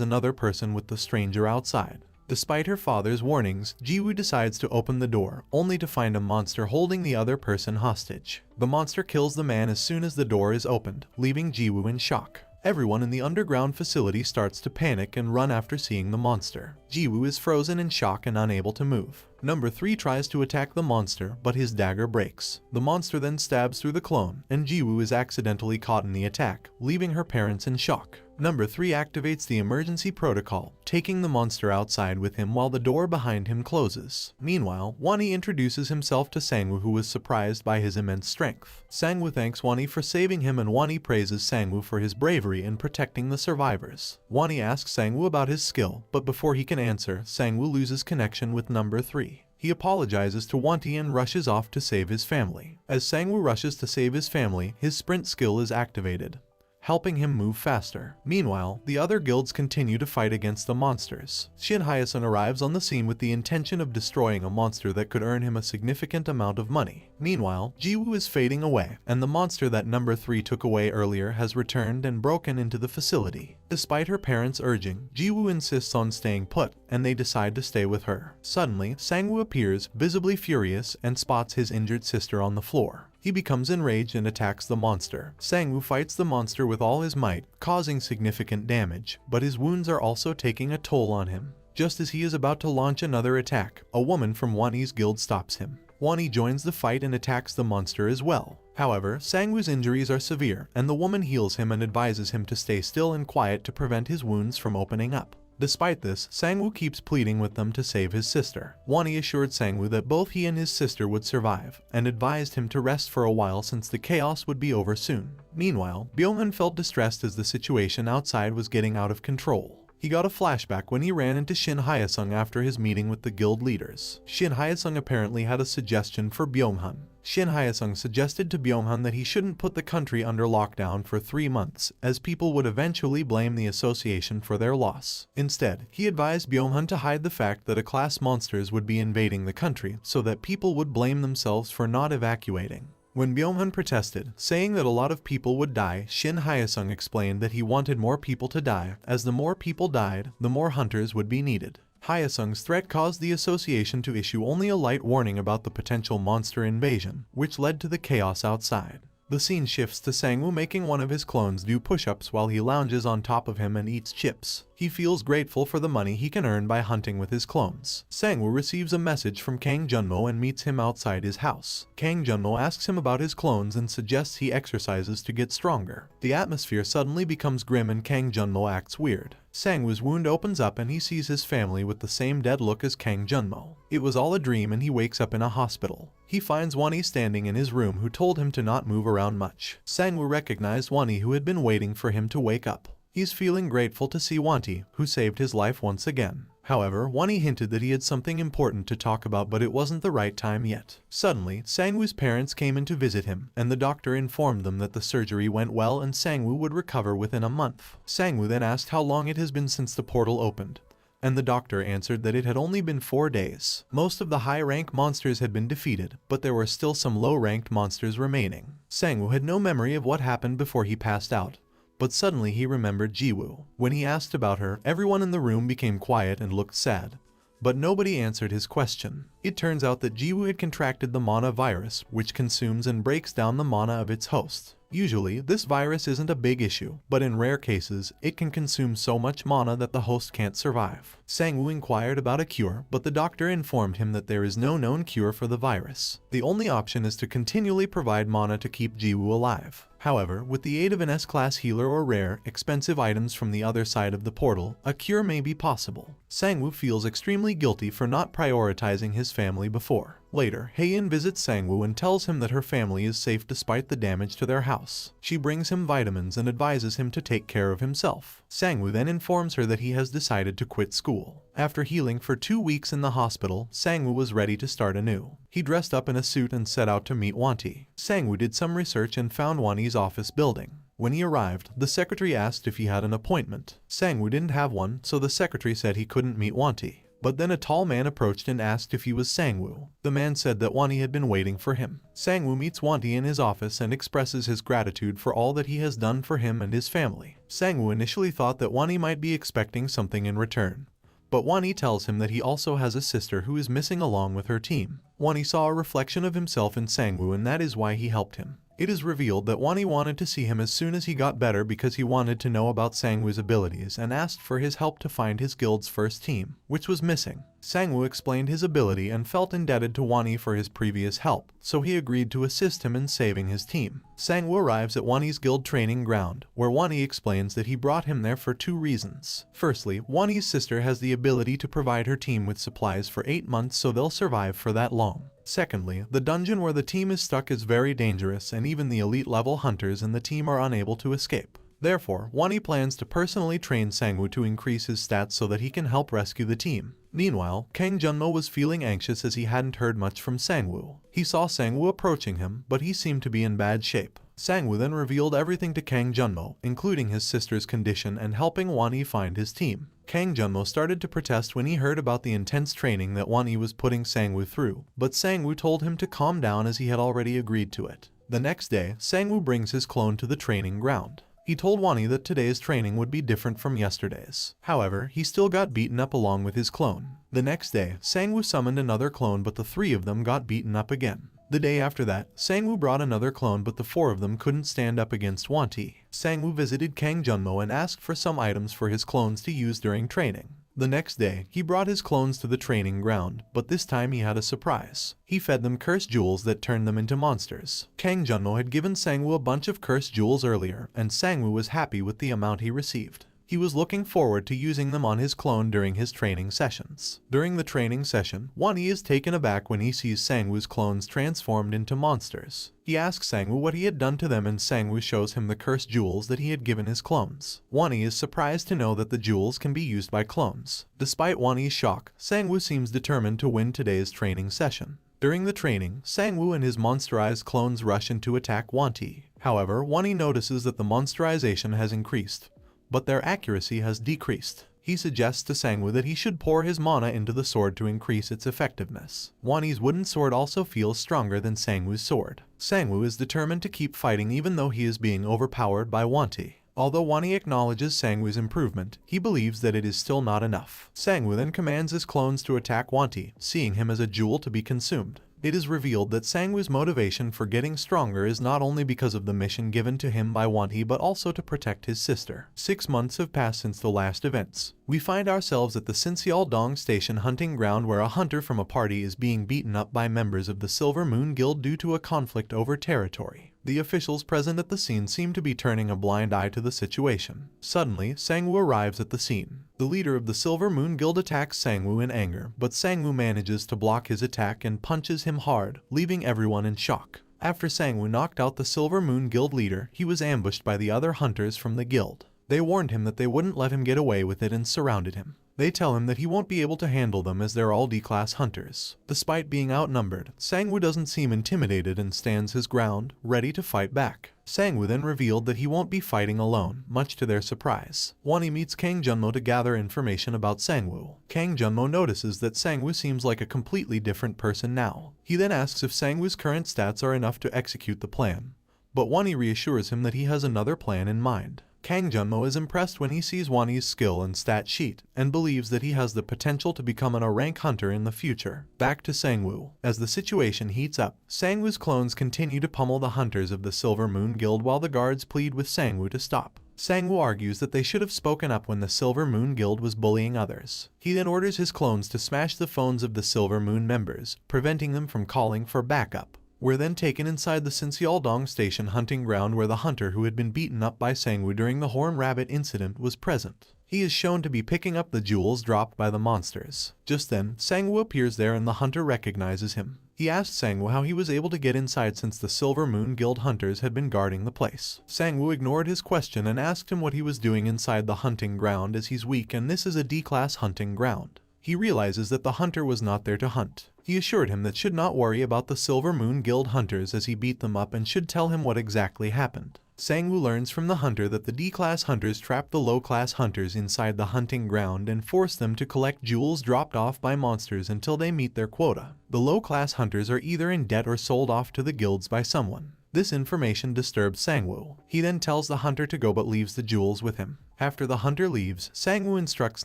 S1: another person with the stranger outside. Despite her father's warnings, Jiwoo decides to open the door, only to find a monster holding the other person hostage. The monster kills the man as soon as the door is opened, leaving Jiwoo in shock. Everyone in the underground facility starts to panic and run after seeing the monster. Jiwoo is frozen in shock and unable to move. Number 3 tries to attack the monster, but his dagger breaks. The monster then stabs through the clone, and Jiwoo is accidentally caught in the attack, leaving her parents in shock. Number 3 activates the emergency protocol, taking the monster outside with him while the door behind him closes. Meanwhile, Wani introduces himself to Sangwoo, who was surprised by his immense strength. Sangwoo thanks Wani for saving him, and Wani praises Sangwoo for his bravery in protecting the survivors. Wani asks Sangwoo about his skill, but before he can answer, Sangwoo loses connection with number 3. He apologizes to Wani and rushes off to save his family. As Sangwoo rushes to save his family, his sprint skill is activated, helping him move faster. Meanwhile, the other guilds continue to fight against the monsters. Shin Hyasun arrives on the scene with the intention of destroying a monster that could earn him a significant amount of money. Meanwhile, Jiwoo is fading away, and the monster that number 3 took away earlier has returned and broken into the facility. Despite her parents' urging, Jiwoo insists on staying put, and they decide to stay with her. Suddenly, Sangwoo appears, visibly furious, and spots his injured sister on the floor. He becomes enraged and attacks the monster. Sangwoo fights the monster with all his might, causing significant damage, but his wounds are also taking a toll on him. Just as he is about to launch another attack, a woman from Wani's guild stops him. Wani joins the fight and attacks the monster as well. However, Sangwoo's injuries are severe, and the woman heals him and advises him to stay still and quiet to prevent his wounds from opening up. Despite this, Sangwoo keeps pleading with them to save his sister. Wani assured Sangwoo that both he and his sister would survive, and advised him to rest for a while since the chaos would be over soon. Meanwhile, Byung-hun felt distressed as the situation outside was getting out of control. He got a flashback when he ran into Shin Hye-sung after his meeting with the guild leaders. Shin Hye-sung apparently had a suggestion for Byung-hun. Shin Hye-sung suggested to Byung-hun that he shouldn't put the country under lockdown for 3 months, as people would eventually blame the association for their loss. Instead, he advised Byung-hun to hide the fact that a class monsters would be invading the country so that people would blame themselves for not evacuating. When Byung-hun protested, saying that a lot of people would die, Shin Hye-sung explained that he wanted more people to die, as the more people died, the more hunters would be needed. Hye-sung's threat caused the association to issue only a light warning about the potential monster invasion, which led to the chaos outside. The scene shifts to Sangwoo making one of his clones do push-ups while he lounges on top of him and eats chips. He feels grateful for the money he can earn by hunting with his clones. Sangwoo receives a message from Kang Junmo and meets him outside his house. Kang Junmo asks him about his clones and suggests he exercises to get stronger. The atmosphere suddenly becomes grim and Kang Junmo acts weird. Sangwoo's wound opens up and he sees his family with the same dead look as Kang Junmo. It was all a dream and he wakes up in a hospital. He finds Wani standing in his room who told him to not move around much. Sangwoo recognized Wani who had been waiting for him to wake up. He's feeling grateful to see Wanti, who saved his life once again. However, Wani hinted that he had something important to talk about but it wasn't the right time yet. Suddenly, Sangwoo's parents came in to visit him, and the doctor informed them that the surgery went well and Sangwoo would recover within a month. Sangwoo then asked how long it has been since the portal opened, and the doctor answered that it had only been 4 days. Most of the high-rank monsters had been defeated, but there were still some low-ranked monsters remaining. Sangwoo had no memory of what happened before he passed out, but suddenly he remembered Jiwoo. When he asked about her, everyone in the room became quiet and looked sad, but nobody answered his question. It turns out that Jiwoo had contracted the mana virus, which consumes and breaks down the mana of its host. Usually, this virus isn't a big issue, but in rare cases, it can consume so much mana that the host can't survive. Sangwoo inquired about a cure, but the doctor informed him that there is no known cure for the virus. The only option is to continually provide mana to keep Jiwoo alive. However, with the aid of an S-class healer or rare, expensive items from the other side of the portal, a cure may be possible. Sangwoo feels extremely guilty for not prioritizing his family before. Later, Haein visits Sangwoo and tells him that her family is safe despite the damage to their house. She brings him vitamins and advises him to take care of himself. Sangwoo then informs her that he has decided to quit school. After healing for 2 weeks in the hospital, Sangwoo was ready to start anew. He dressed up in a suit and set out to meet Wanti. Sangwoo did some research and found Wani's office building. When he arrived, the secretary asked if he had an appointment. Sangwoo didn't have one, so the secretary said he couldn't meet Wanti. But then a tall man approached and asked if he was Sangwoo. The man said that Wani had been waiting for him. Sangwoo meets Wanti in his office and expresses his gratitude for all that he has done for him and his family. Sangwoo initially thought that Wani might be expecting something in return, but Wani tells him that he also has a sister who is missing along with her team. Wani saw a reflection of himself in Sangwoo and that is why he helped him. It is revealed that Wani wanted to see him as soon as he got better because he wanted to know about Sangwoo's abilities and asked for his help to find his guild's first team, which was missing. Sangwoo explained his ability and felt indebted to Wani for his previous help, so he agreed to assist him in saving his team. Sangwoo arrives at Wani's guild training ground, where Wani explains that he brought him there for 2 reasons. Firstly, Wani's sister has the ability to provide her team with supplies for 8 months so they'll survive for that long. Secondly, the dungeon where the team is stuck is very dangerous and even the elite level hunters in the team are unable to escape. Therefore, Wani plans to personally train Sangwoo to increase his stats so that he can help rescue the team. Meanwhile, Kang Junmo was feeling anxious as he hadn't heard much from Sangwoo. He saw Sangwoo approaching him, but he seemed to be in bad shape. Sangwoo then revealed everything to Kang Junmo, including his sister's condition and helping Wani find his team. Kang Junmo started to protest when he heard about the intense training that Wani was putting Sangwoo through, but Sangwoo told him to calm down as he had already agreed to it. The next day, Sangwoo brings his clone to the training ground. He told Wani that today's training would be different from yesterday's. However, he still got beaten up along with his clone. The next day, Sangwoo summoned another clone but the 3 of them got beaten up again. The day after that, Sangwoo brought another clone but the 4 of them couldn't stand up against Wanti. Sangwoo visited Kang Junmo and asked for some items for his clones to use during training. The next day, he brought his clones to the training ground, but this time he had a surprise. He fed them cursed jewels that turned them into monsters. Kang Junmo had given Sangwoo a bunch of cursed jewels earlier, and Sangwoo was happy with the amount he received. He was looking forward to using them on his clone during his training sessions. During the training session, Wani is taken aback when he sees Sangwoo's clones transformed into monsters. He asks Sangwoo what he had done to them, and Sangwoo shows him the cursed jewels that he had given his clones. Wani is surprised to know that the jewels can be used by clones. Despite Wani's shock, Sangwoo seems determined to win today's training session. During the training, Sangwoo and his monsterized clones rush in to attack Wanti. However, Wani notices that the monsterization has increased, but their accuracy has decreased. He suggests to Sangwoo that he should pour his mana into the sword to increase its effectiveness. Wani's wooden sword also feels stronger than Sangwoo's sword. Sangwoo is determined to keep fighting even though he is being overpowered by Wanti. Although Wani acknowledges Sangwoo's improvement, he believes that it is still not enough. Sangwoo then commands his clones to attack Wanti, seeing him as a jewel to be consumed. It is revealed that Sangwoo's motivation for getting stronger is not only because of the mission given to him by Wanti but also to protect his sister. 6 months have passed since the last events. We find ourselves at the Sinseol-dong Station hunting ground where a hunter from a party is being beaten up by members of the Silver Moon Guild due to a conflict over territory. The officials present at the scene seem to be turning a blind eye to the situation. Suddenly, Sangwoo arrives at the scene. The leader of the Silver Moon Guild attacks Sangwoo in anger, but Sangwoo manages to block his attack and punches him hard, leaving everyone in shock. After Sangwoo knocked out the Silver Moon Guild leader, he was ambushed by the other hunters from the guild. They warned him that they wouldn't let him get away with it and surrounded him. They tell him that he won't be able to handle them as they're all D-class hunters. Despite being outnumbered, Sangwoo doesn't seem intimidated and stands his ground, ready to fight back. Sangwoo then revealed that he won't be fighting alone, much to their surprise. Wani meets Kang Junmo to gather information about Sangwoo. Kang Junmo notices that Sangwoo seems like a completely different person now. He then asks if Sangwoo's current stats are enough to execute the plan, but Wani reassures him that he has another plan in mind. Kang Junmo is impressed when he sees Wani's skill and stat sheet, and believes that he has the potential to become a rank hunter in the future. Back to Sangwoo. As the situation heats up, Sangwoo's clones continue to pummel the hunters of the Silver Moon Guild while the guards plead with Sangwoo to stop. Sangwoo argues that they should have spoken up when the Silver Moon Guild was bullying others. He then orders his clones to smash the phones of the Silver Moon members, preventing them from calling for backup. We're then taken inside the Sinseol-dong Station hunting ground where the hunter who had been beaten up by Sangwoo during the Horn Rabbit incident was present. He is shown to be picking up the jewels dropped by the monsters. Just then, Sangwoo appears there and the hunter recognizes him. He asks Sangwoo how he was able to get inside since the Silver Moon Guild hunters had been guarding the place. Sangwoo ignored his question and asked him what he was doing inside the hunting ground as he's weak and this is a D-class hunting ground. He realizes that the hunter was not there to hunt. He assured him that should not worry about the Silver Moon Guild hunters as he beat them up and should tell him what exactly happened. Sangwoo learns from the hunter that the D-class hunters trapped the low-class hunters inside the hunting ground and forced them to collect jewels dropped off by monsters until they meet their quota. The low-class hunters are either in debt or sold off to the guilds by someone. This information disturbs Sangwoo. He then tells the hunter to go but leaves the jewels with him. After the hunter leaves, Sangwoo instructs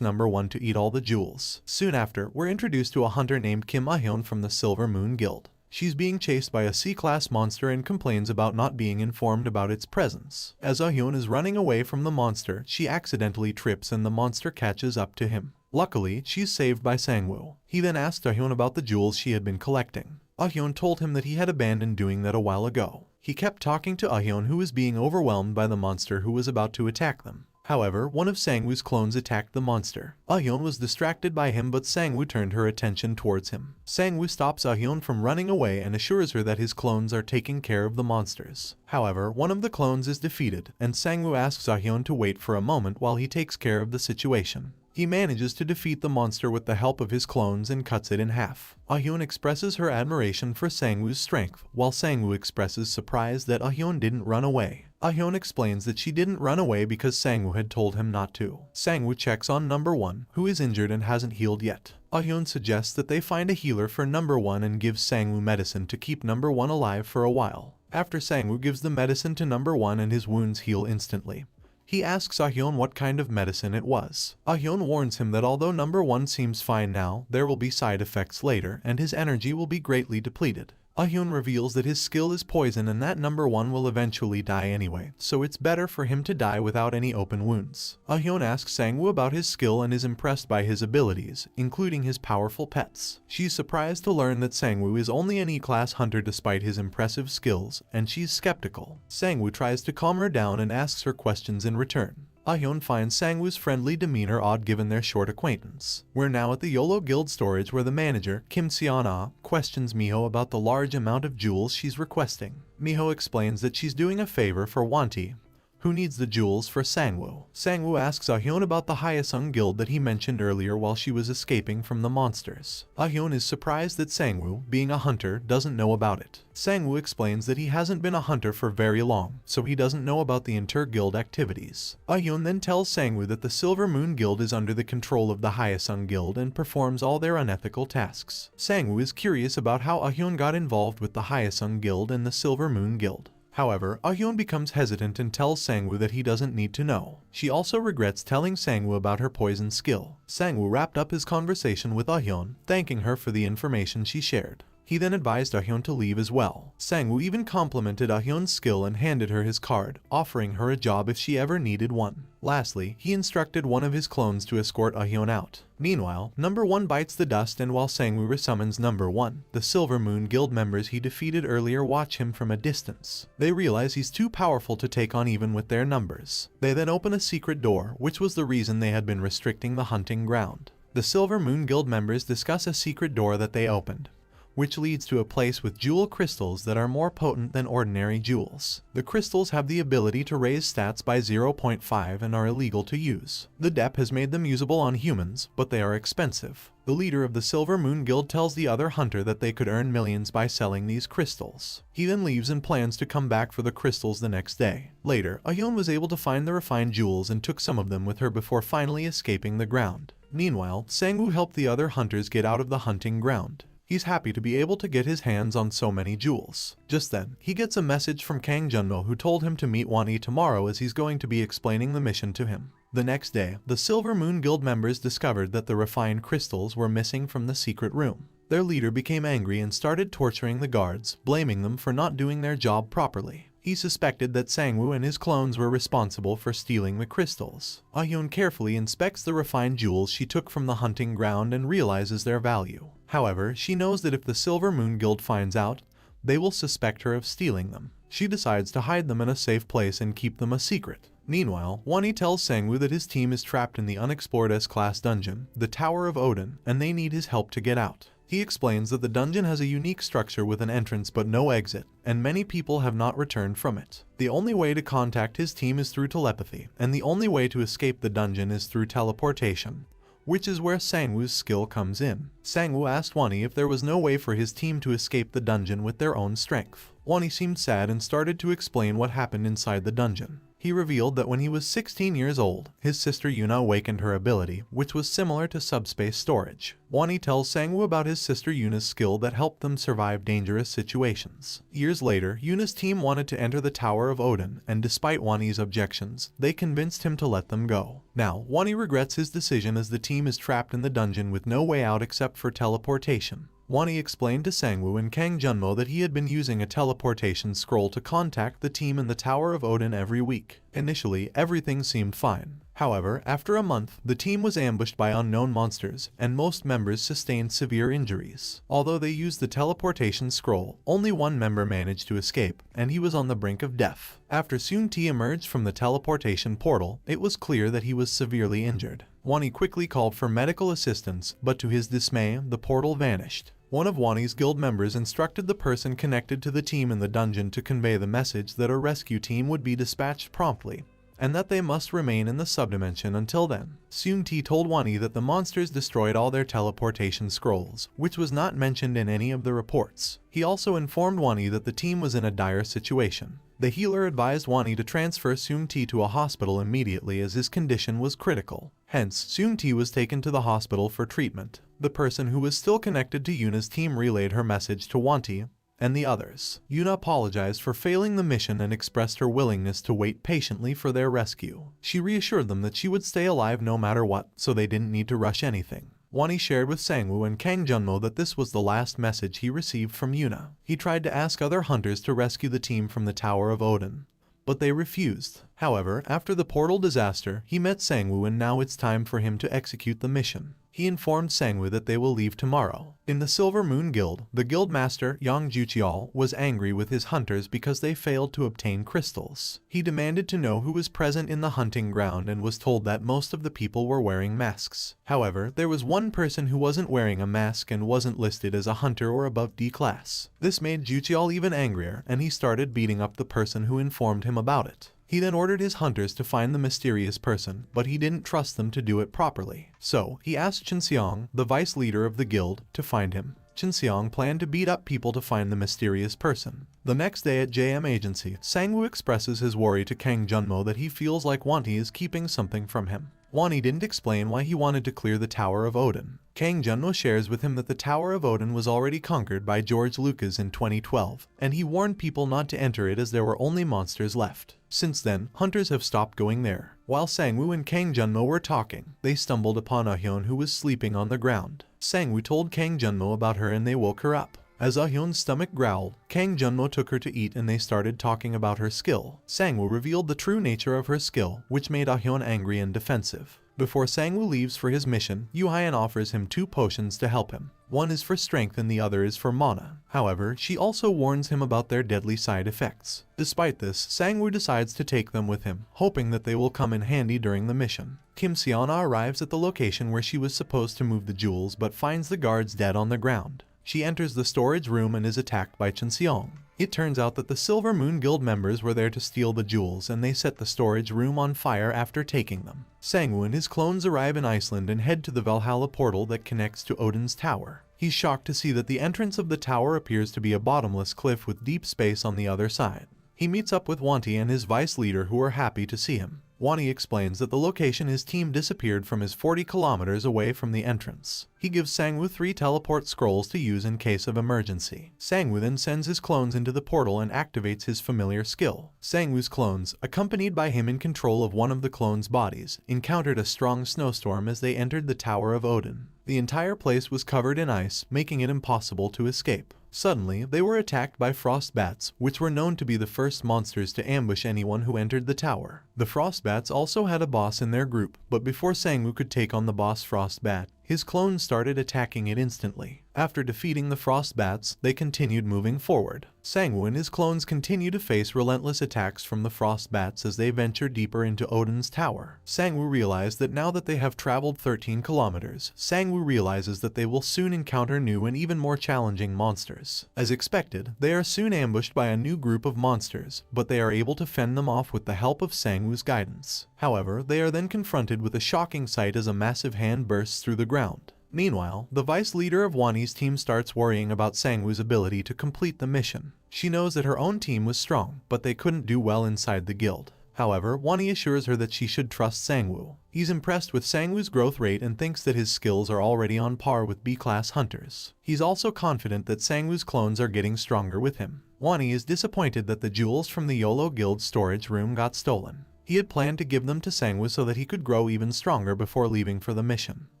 S1: number 1 to eat all the jewels. Soon after, we're introduced to a hunter named Kim Ah-hyun from the Silver Moon Guild. She's being chased by a C-class monster and complains about not being informed about its presence. As Ah-hyun is running away from the monster, she accidentally trips and the monster catches up to him. Luckily, she's saved by Sangwoo. He then asked Ah-hyun about the jewels she had been collecting. Ah-hyun told him that he had abandoned doing that a while ago. He kept talking to Ah-hyun who was being overwhelmed by the monster who was about to attack them. However, one of Sangwoo's clones attacked the monster. Ah-hyun was distracted by him but Sangwoo turned her attention towards him. Sangwoo stops Ah-hyun from running away and assures her that his clones are taking care of the monsters. However, one of the clones is defeated, and Sangwoo asks Ah-hyun to wait for a moment while he takes care of the situation. He manages to defeat the monster with the help of his clones and cuts it in half. Ah-hyun expresses her admiration for Sangwoo's strength, while Sangwoo expresses surprise that Ah-hyun didn't run away. Ah-hyun explains that she didn't run away because Sangwoo had told him not to. Sangwoo checks on number 1, who is injured and hasn't healed yet. Ah-hyun suggests that they find a healer for number 1 and gives Sangwoo medicine to keep number 1 alive for a while. After Sangwoo gives the medicine to number 1 and his wounds heal instantly. He asks Ah-hyun what kind of medicine it was. Ah-hyun warns him that although number 1 seems fine now, there will be side effects later and his energy will be greatly depleted. Ah-hyun reveals that his skill is poison and that number 1 will eventually die anyway, so it's better for him to die without any open wounds. Ah-hyun asks Sang-woo about his skill and is impressed by his abilities, including his powerful pets. She's surprised to learn that Sang-woo is only an E-class hunter despite his impressive skills, and she's skeptical. Sang-woo tries to calm her down and asks her questions in return. Ah-hyun finds Sang-woo's friendly demeanor odd given their short acquaintance. We're now at the YOLO Guild storage where the manager, Kim Seon-ah, questions Miho about the large amount of jewels she's requesting. Miho explains that she's doing a favor for Wanti, who needs the jewels for Sang-woo. Sang-woo asks Ah-hyun about the Hyesung Guild that he mentioned earlier while she was escaping from the monsters. Ah-hyun is surprised that Sang-woo, being a hunter, doesn't know about it. Sang-woo explains that he hasn't been a hunter for very long, so he doesn't know about the inter-guild activities. Ah-hyun then tells Sang-woo that the Silver Moon Guild is under the control of the Hyesung Guild and performs all their unethical tasks. Sang-woo is curious about how Ah-hyun got involved with the Hyesung Guild and the Silver Moon Guild. However, Ah-hyun becomes hesitant and tells Sang-woo that he doesn't need to know. She also regrets telling Sang-woo about her poison skill. Sang-woo wrapped up his conversation with Ah-hyun, thanking her for the information she shared. He then advised Ah-hyun to leave as well. Sang-woo even complimented Ah-hyun's skill and handed her his card, offering her a job if she ever needed one. Lastly, he instructed one of his clones to escort Ah-hyun out. Meanwhile, number 1 bites the dust, and while Sang-woo resummons number 1, the Silver Moon Guild members he defeated earlier watch him from a distance. They realize he's too powerful to take on even with their numbers. They then open a secret door, which was the reason they had been restricting the hunting ground. The Silver Moon Guild members discuss a secret door that they opened, which leads to a place with jewel crystals that are more potent than ordinary jewels. The crystals have the ability to raise stats by 0.5 and are illegal to use. The DEP has made them usable on humans, but they are expensive. The leader of the Silver Moon Guild tells the other hunter that they could earn millions by selling these crystals. He then leaves and plans to come back for the crystals the next day. Later, Ah-hyun was able to find the refined jewels and took some of them with her before finally escaping the ground. Meanwhile, Sang-woo helped the other hunters get out of the hunting ground. He's happy to be able to get his hands on so many jewels. Just then, he gets a message from Kang Junmo, who told him to meet Wani tomorrow as he's going to be explaining the mission to him. The next day, the Silver Moon Guild members discovered that the refined crystals were missing from the secret room. Their leader became angry and started torturing the guards, blaming them for not doing their job properly. He suspected that Sang-woo and his clones were responsible for stealing the crystals. Ah-hyun carefully inspects the refined jewels she took from the hunting ground and realizes their value. However, she knows that if the Silver Moon Guild finds out, they will suspect her of stealing them. She decides to hide them in a safe place and keep them a secret. Meanwhile, Wani tells Sang-woo that his team is trapped in the unexplored S-class dungeon, the Tower of Odin, and they need his help to get out. He explains that the dungeon has a unique structure with an entrance but no exit, and many people have not returned from it. The only way to contact his team is through telepathy, and the only way to escape the dungeon is through teleportation, which is where Sang-woo's skill comes in. Sang-woo asked Wani if there was no way for his team to escape the dungeon with their own strength. Wani seemed sad and started to explain what happened inside the dungeon. He revealed that when he was 16 years old, his sister Yuna awakened her ability, which was similar to subspace storage. Wani tells Sang-woo about his sister Yuna's skill that helped them survive dangerous situations. Years later, Yuna's team wanted to enter the Tower of Odin, and despite Wani's objections, they convinced him to let them go. Now, Wani regrets his decision as the team is trapped in the dungeon with no way out except for teleportation. Wani explained to Sang-woo and Kang Junmo that he had been using a teleportation scroll to contact the team in the Tower of Odin every week. Initially, everything seemed fine. However, after a month, the team was ambushed by unknown monsters, and most members sustained severe injuries. Although they used the teleportation scroll, only one member managed to escape, and he was on the brink of death. After Soon-T emerged from the teleportation portal, it was clear that he was severely injured. Wani quickly called for medical assistance, but to his dismay, the portal vanished. One of Wani's guild members instructed the person connected to the team in the dungeon to convey the message that a rescue team would be dispatched promptly, and that they must remain in the subdimension until then. Soon-T told Wani that the monsters destroyed all their teleportation scrolls, which was not mentioned in any of the reports. He also informed Wani that the team was in a dire situation. The healer advised Wani to transfer Soon-T to a hospital immediately as his condition was critical. Hence, Soon-T was taken to the hospital for treatment. The person who was still connected to Yuna's team relayed her message to Wanti and the others. Yuna apologized for failing the mission and expressed her willingness to wait patiently for their rescue. She reassured them that she would stay alive no matter what, so they didn't need to rush anything. Wani shared with Sangwoo and Kang Junmo that this was the last message he received from Yuna. He tried to ask other hunters to rescue the team from the Tower of Odin, but they refused. However, after the portal disaster, he met Sangwoo and now it's time for him to execute the mission. He informed Sangwoo that they will leave tomorrow. In the Silver Moon Guild, the guild master, Yang Juchial, was angry with his hunters because they failed to obtain crystals. He demanded to know who was present in the hunting ground and was told that most of the people were wearing masks. However, there was one person who wasn't wearing a mask and wasn't listed as a hunter or above D class. This made Juchial even angrier, and he started beating up the person who informed him about it. He then ordered his hunters to find the mysterious person, but he didn't trust them to do it properly. So, he asked Chen Xiang, the vice leader of the guild, to find him. Chen Xiang planned to beat up people to find the mysterious person. The next day at JM Agency, Sangwoo expresses his worry to Kang Junmo that he feels like Wani is keeping something from him. Wani didn't explain why he wanted to clear the Tower of Odin. Kang Junmo shares with him that the Tower of Odin was already conquered by George Lucas in 2012, and he warned people not to enter it as there were only monsters left. Since then, hunters have stopped going there. While Sangwoo and Kang Junmo were talking, they stumbled upon Ahyun, who was sleeping on the ground. Sangwoo told Kang Junmo about her and they woke her up. As Ahyun's stomach growled, Kang Junmo took her to eat and they started talking about her skill. Sangwoo revealed the true nature of her skill, which made Ahyun angry and defensive. Before Sangwoo leaves for his mission, Yoo Hyun offers him 2 potions to help him. One is for strength and the other is for mana. However, she also warns him about their deadly side effects. Despite this, Sangwoo decides to take them with him, hoping that they will come in handy during the mission. Kim Seona arrives at the location where she was supposed to move the jewels but finds the guards dead on the ground. She enters the storage room and is attacked by Chen Xiang. It turns out that the Silver Moon Guild members were there to steal the jewels and they set the storage room on fire after taking them. Sangwoo and his clones arrive in Iceland and head to the Valhalla portal that connects to Odin's tower. He's shocked to see that the entrance of the tower appears to be a bottomless cliff with deep space on the other side. He meets up with Wanti and his vice leader, who are happy to see him. Wani explains that the location his team disappeared from is 40 kilometers away from the entrance. He gives Sangwoo 3 teleport scrolls to use in case of emergency. Sangwoo then sends his clones into the portal and activates his familiar skill. Sangwoo's clones, accompanied by him in control of one of the clones' bodies, encountered a strong snowstorm as they entered the Tower of Odin. The entire place was covered in ice, making it impossible to escape. Suddenly, they were attacked by frost bats, which were known to be the first monsters to ambush anyone who entered the tower. The frost bats also had a boss in their group, but before Sangwoo could take on the boss frost bat, his clones started attacking it instantly. After defeating the frost bats, they continued moving forward. Sangwoo and his clones continue to face relentless attacks from the frost bats as they venture deeper into Odin's tower. Sangwoo realized that now that they have traveled 13 kilometers, Sangwoo realizes that they will soon encounter new and even more challenging monsters. As expected, they are soon ambushed by a new group of monsters, but they are able to fend them off with the help of Sangwoo's guidance. However, they are then confronted with a shocking sight as a massive hand bursts through the ground. Meanwhile, the vice leader of Wani's team starts worrying about Sangwoo's ability to complete the mission. She knows that her own team was strong, but they couldn't do well inside the guild. However, Wani assures her that she should trust Sangwoo. He's impressed with Sangwoo's growth rate and thinks that his skills are already on par with B-class hunters. He's also confident that Sangwoo's clones are getting stronger with him. Wani is disappointed that the jewels from the Yolo Guild storage room got stolen. He had planned to give them to Sangwoo so that he could grow even stronger before leaving for the mission.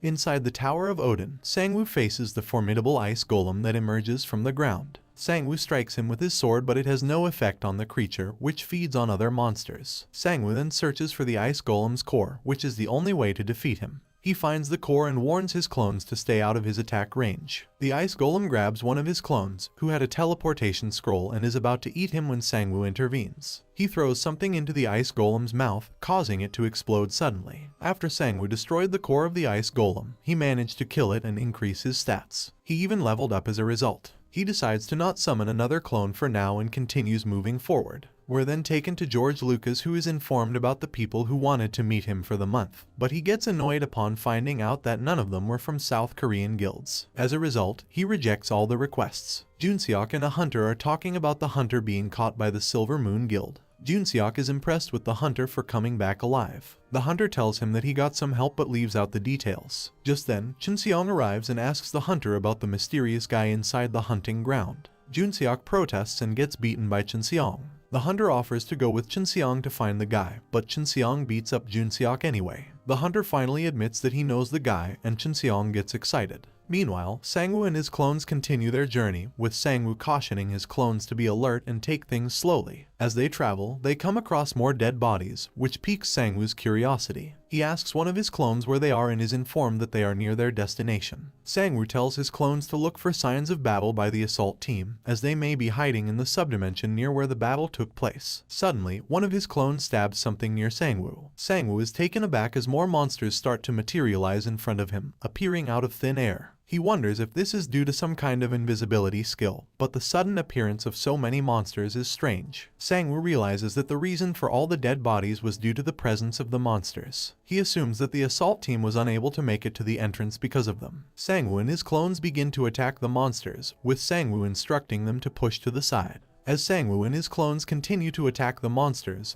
S1: Inside the Tower of Odin, Sangwoo faces the formidable ice golem that emerges from the ground. Sangwoo strikes him with his sword, but it has no effect on the creature, which feeds on other monsters. Sangwoo then searches for the ice golem's core, which is the only way to defeat him. He finds the core and warns his clones to stay out of his attack range. The ice golem grabs one of his clones, who had a teleportation scroll, and is about to eat him when Sangwoo intervenes. He throws something into the ice golem's mouth, causing it to explode suddenly. After Sangwoo destroyed the core of the ice golem, he managed to kill it and increase his stats. He even leveled up as a result. He decides to not summon another clone for now and continues moving forward. We're then taken to George Lucas, who is informed about the people who wanted to meet him for the month, but he gets annoyed upon finding out that none of them were from South Korean guilds. As a result, he rejects all the requests. Junseok and a hunter are talking about the hunter being caught by the Silver Moon Guild. Junseok is impressed with the hunter for coming back alive. The hunter tells him that he got some help but leaves out the details. Just then, Junseong arrives and asks the hunter about the mysterious guy inside the hunting ground. Junseok protests and gets beaten by Junseong. The hunter offers to go with Junseong to find the guy, but Junseong beats up Junseok anyway. The The hunter finally admits that he knows the guy, and Chinseong gets excited. Meanwhile, Sangwoo and his clones continue their journey, with Sangwoo cautioning his clones to be alert and take things slowly. As they travel, they come across more dead bodies, which piques Sangwoo's curiosity. He asks one of his clones where they are and is informed that they are near their destination. Sangwoo tells his clones to look for signs of battle by the assault team, as they may be hiding in the subdimension near where the battle took place. Suddenly, one of his clones stabs something near Sangwoo. Sangwoo is taken aback as more monsters start to materialize in front of him, appearing out of thin air. He wonders if this is due to some kind of invisibility skill, but the sudden appearance of so many monsters is strange. Sangwoo realizes that the reason for all the dead bodies was due to the presence of the monsters. He assumes that the assault team was unable to make it to the entrance because of them. Sangwoo and his clones begin to attack the monsters, with Sangwoo instructing them to push to the side. As Sangwoo and his clones continue to attack the monsters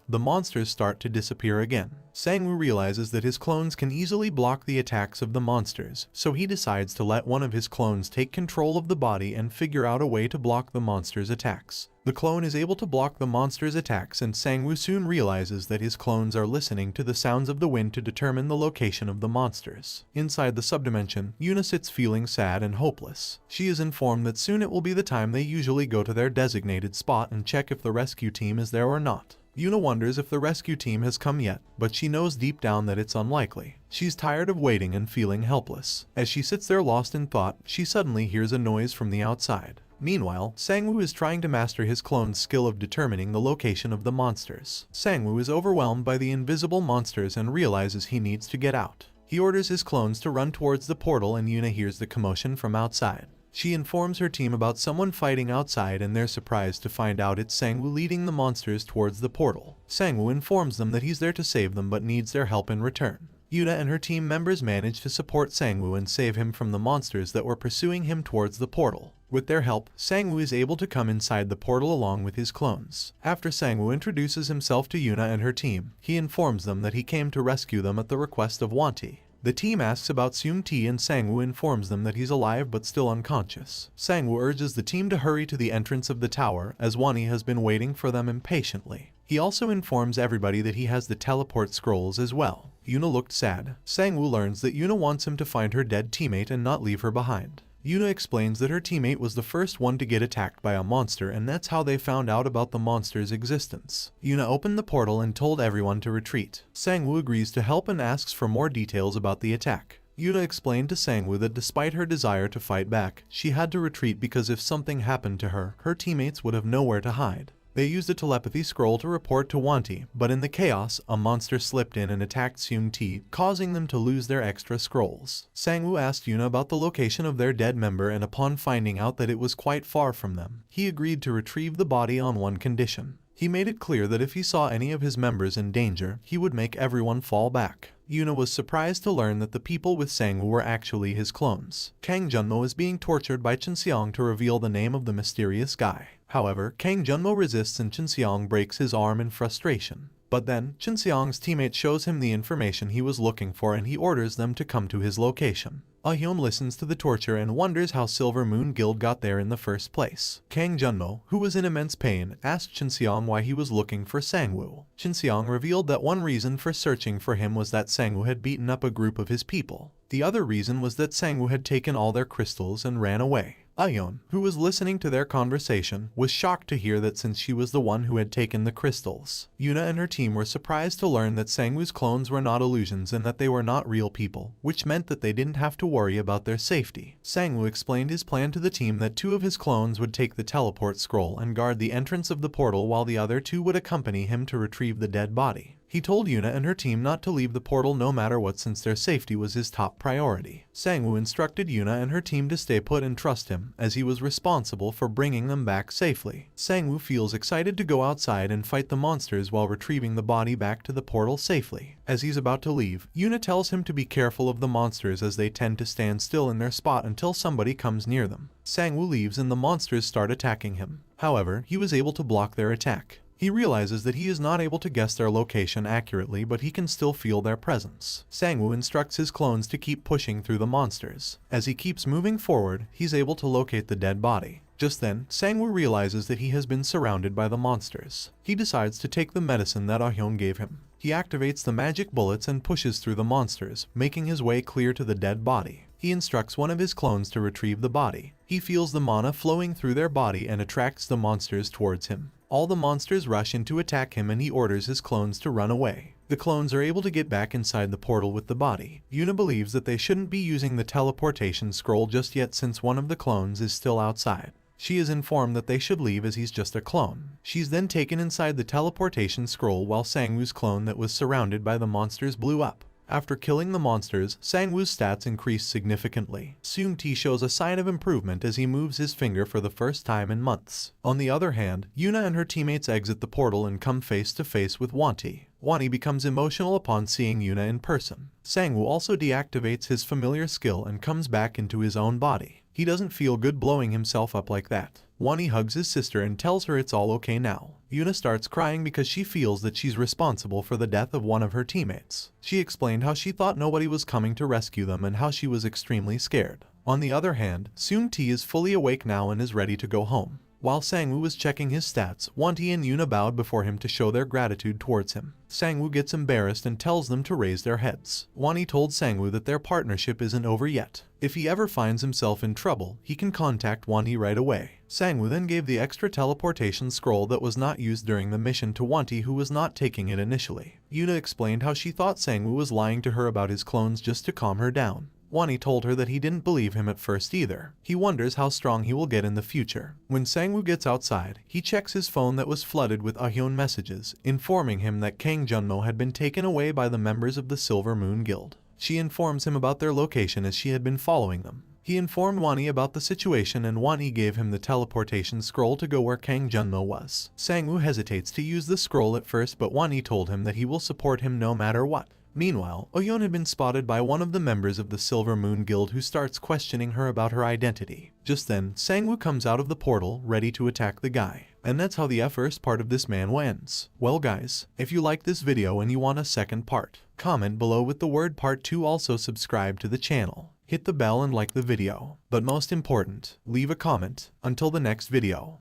S1: start to disappear again. Sangwoo realizes that his clones can easily block the attacks of the monsters, so he decides to let one of his clones take control of the body and figure out a way to block the monsters' attacks. The clone is able to block the monsters' attacks, and Sangwoo soon realizes that his clones are listening to the sounds of the wind to determine the location of the monsters. Inside the subdimension, Yuna sits feeling sad and hopeless. She is informed that soon it will be the time they usually go to their designated spot and check if the rescue team is there or not. Yuna wonders if the rescue team has come yet, but she knows deep down that it's unlikely. She's tired of waiting and feeling helpless. As she sits there lost in thought, she suddenly hears a noise from the outside. Meanwhile, Sangwoo is trying to master his clone's skill of determining the location of the monsters. Sangwoo is overwhelmed by the invisible monsters and realizes he needs to get out. He orders his clones to run towards the portal, and Yuna hears the commotion from outside. She informs her team about someone fighting outside, and they're surprised to find out it's Sangwoo leading the monsters towards the portal. Sangwoo informs them that he's there to save them but needs their help in return. Yuna and her team members manage to support Sangwoo and save him from the monsters that were pursuing him towards the portal. With their help, Sangwoo is able to come inside the portal along with his clones. After Sangwoo introduces himself to Yuna and her team, he informs them that he came to rescue them at the request of Wanti. The team asks about Seung-Ti, and Sangwoo informs them that he's alive but still unconscious. Sangwoo urges the team to hurry to the entrance of the tower, as Wanti has been waiting for them impatiently. He also informs everybody that he has the teleport scrolls as well. Yuna looked sad. Sangwoo learns that Yuna wants him to find her dead teammate and not leave her behind. Yuna explains that her teammate was the first one to get attacked by a monster, and that's how they found out about the monster's existence. Yuna opened the portal and told everyone to retreat. Sangwoo agrees to help and asks for more details about the attack. Yuna explained to Sangwoo that despite her desire to fight back, she had to retreat because if something happened to her, her teammates would have nowhere to hide. They used a telepathy scroll to report to Wanti, but in the chaos, a monster slipped in and attacked Seung-Ti, causing them to lose their extra scrolls. Sangwoo asked Yuna about the location of their dead member, and upon finding out that it was quite far from them, he agreed to retrieve the body on one condition. He made it clear that if he saw any of his members in danger, he would make everyone fall back. Yuna was surprised to learn that the people with Sangwoo were actually his clones. Kang Junmo is being tortured by Chinseong to reveal the name of the mysterious guy. However, Kang Junmo resists and Chinseong breaks his arm in frustration. But then, Chinseong's teammate shows him the information he was looking for, and he orders them to come to his location. Ah-hyun listens to the torture and wonders how Silver Moon Guild got there in the first place. Kang Junmo, who was in immense pain, asked Chinseong why he was looking for Sangwoo. Chinseong revealed that one reason for searching for him was that Sangwoo had beaten up a group of his people. The other reason was that Sangwoo had taken all their crystals and ran away. Ah-hyun, who was listening to their conversation, was shocked to hear that since she was the one who had taken the crystals. Yuna and her team were surprised to learn that Sangwoo's clones were not illusions and that they were not real people, which meant that they didn't have to worry about their safety. Sangwoo explained his plan to the team that 2 of his clones would take the teleport scroll and guard the entrance of the portal, while the other 2 would accompany him to retrieve the dead body. He told Yuna and her team not to leave the portal no matter what, since their safety was his top priority. Sangwoo instructed Yuna and her team to stay put and trust him, as he was responsible for bringing them back safely. Sangwoo feels excited to go outside and fight the monsters while retrieving the body back to the portal safely. As he's about to leave, Yuna tells him to be careful of the monsters, as they tend to stand still in their spot until somebody comes near them. Sangwoo leaves and the monsters start attacking him. However, he was able to block their attack. He realizes that he is not able to guess their location accurately, but he can still feel their presence. Sangwoo instructs his clones to keep pushing through the monsters. As he keeps moving forward, he's able to locate the dead body. Just then, Sangwoo realizes that he has been surrounded by the monsters. He decides to take the medicine that Ah-hyun gave him. He activates the magic bullets and pushes through the monsters, making his way clear to the dead body. He instructs one of his clones to retrieve the body. He feels the mana flowing through their body and attracts the monsters towards him. All the monsters rush in to attack him and he orders his clones to run away. The clones are able to get back inside the portal with the body. Yuna believes that they shouldn't be using the teleportation scroll just yet since one of the clones is still outside. She is informed that they should leave as he's just a clone. She's then taken inside the teleportation scroll while Sangwoo's clone that was surrounded by the monsters blew up. After killing the monsters, Sangwoo's stats increase significantly. Seung-T shows a sign of improvement as he moves his finger for the first time in months. On the other hand, Yuna and her teammates exit the portal and come face to face with Wanti. Wanti becomes emotional upon seeing Yuna in person. Sangwoo also deactivates his familiar skill and comes back into his own body. He doesn't feel good blowing himself up like that. Wanti hugs his sister and tells her it's all okay now. Yuna starts crying because she feels that she's responsible for the death of one of her teammates. She explained how she thought nobody was coming to rescue them and how she was extremely scared. On the other hand, Seung-T is fully awake now and is ready to go home. While Sangwoo was checking his stats, Wanti and Yuna bowed before him to show their gratitude towards him. Sangwoo gets embarrassed and tells them to raise their heads. Wanti told Sangwoo that their partnership isn't over yet. If he ever finds himself in trouble, he can contact Wanti right away. Sangwoo then gave the extra teleportation scroll that was not used during the mission to Wanti, who was not taking it initially. Yuna explained how she thought Sangwoo was lying to her about his clones just to calm her down. Wanti told her that he didn't believe him at first either. He wonders how strong he will get in the future. When Sangwoo gets outside, he checks his phone that was flooded with Ahyeon messages, informing him that Kang Junmo had been taken away by the members of the Silver Moon Guild. She informs him about their location as she had been following them. He informed Wanti about the situation and Wanti gave him the teleportation scroll to go where Kang Junmo was. Sangwoo hesitates to use the scroll at first, but Wanti told him that he will support him no matter what. Meanwhile, Ahyeon had been spotted by one of the members of the Silver Moon Guild who starts questioning her about her identity. Just then, Sangwoo comes out of the portal, ready to attack the guy. And that's how the first part of this manhwa ends. Well guys, if you like this video and you want a second part, comment below with the word part 2. Also subscribe to the channel. Hit the bell and like the video. But most important, leave a comment. Until the next video.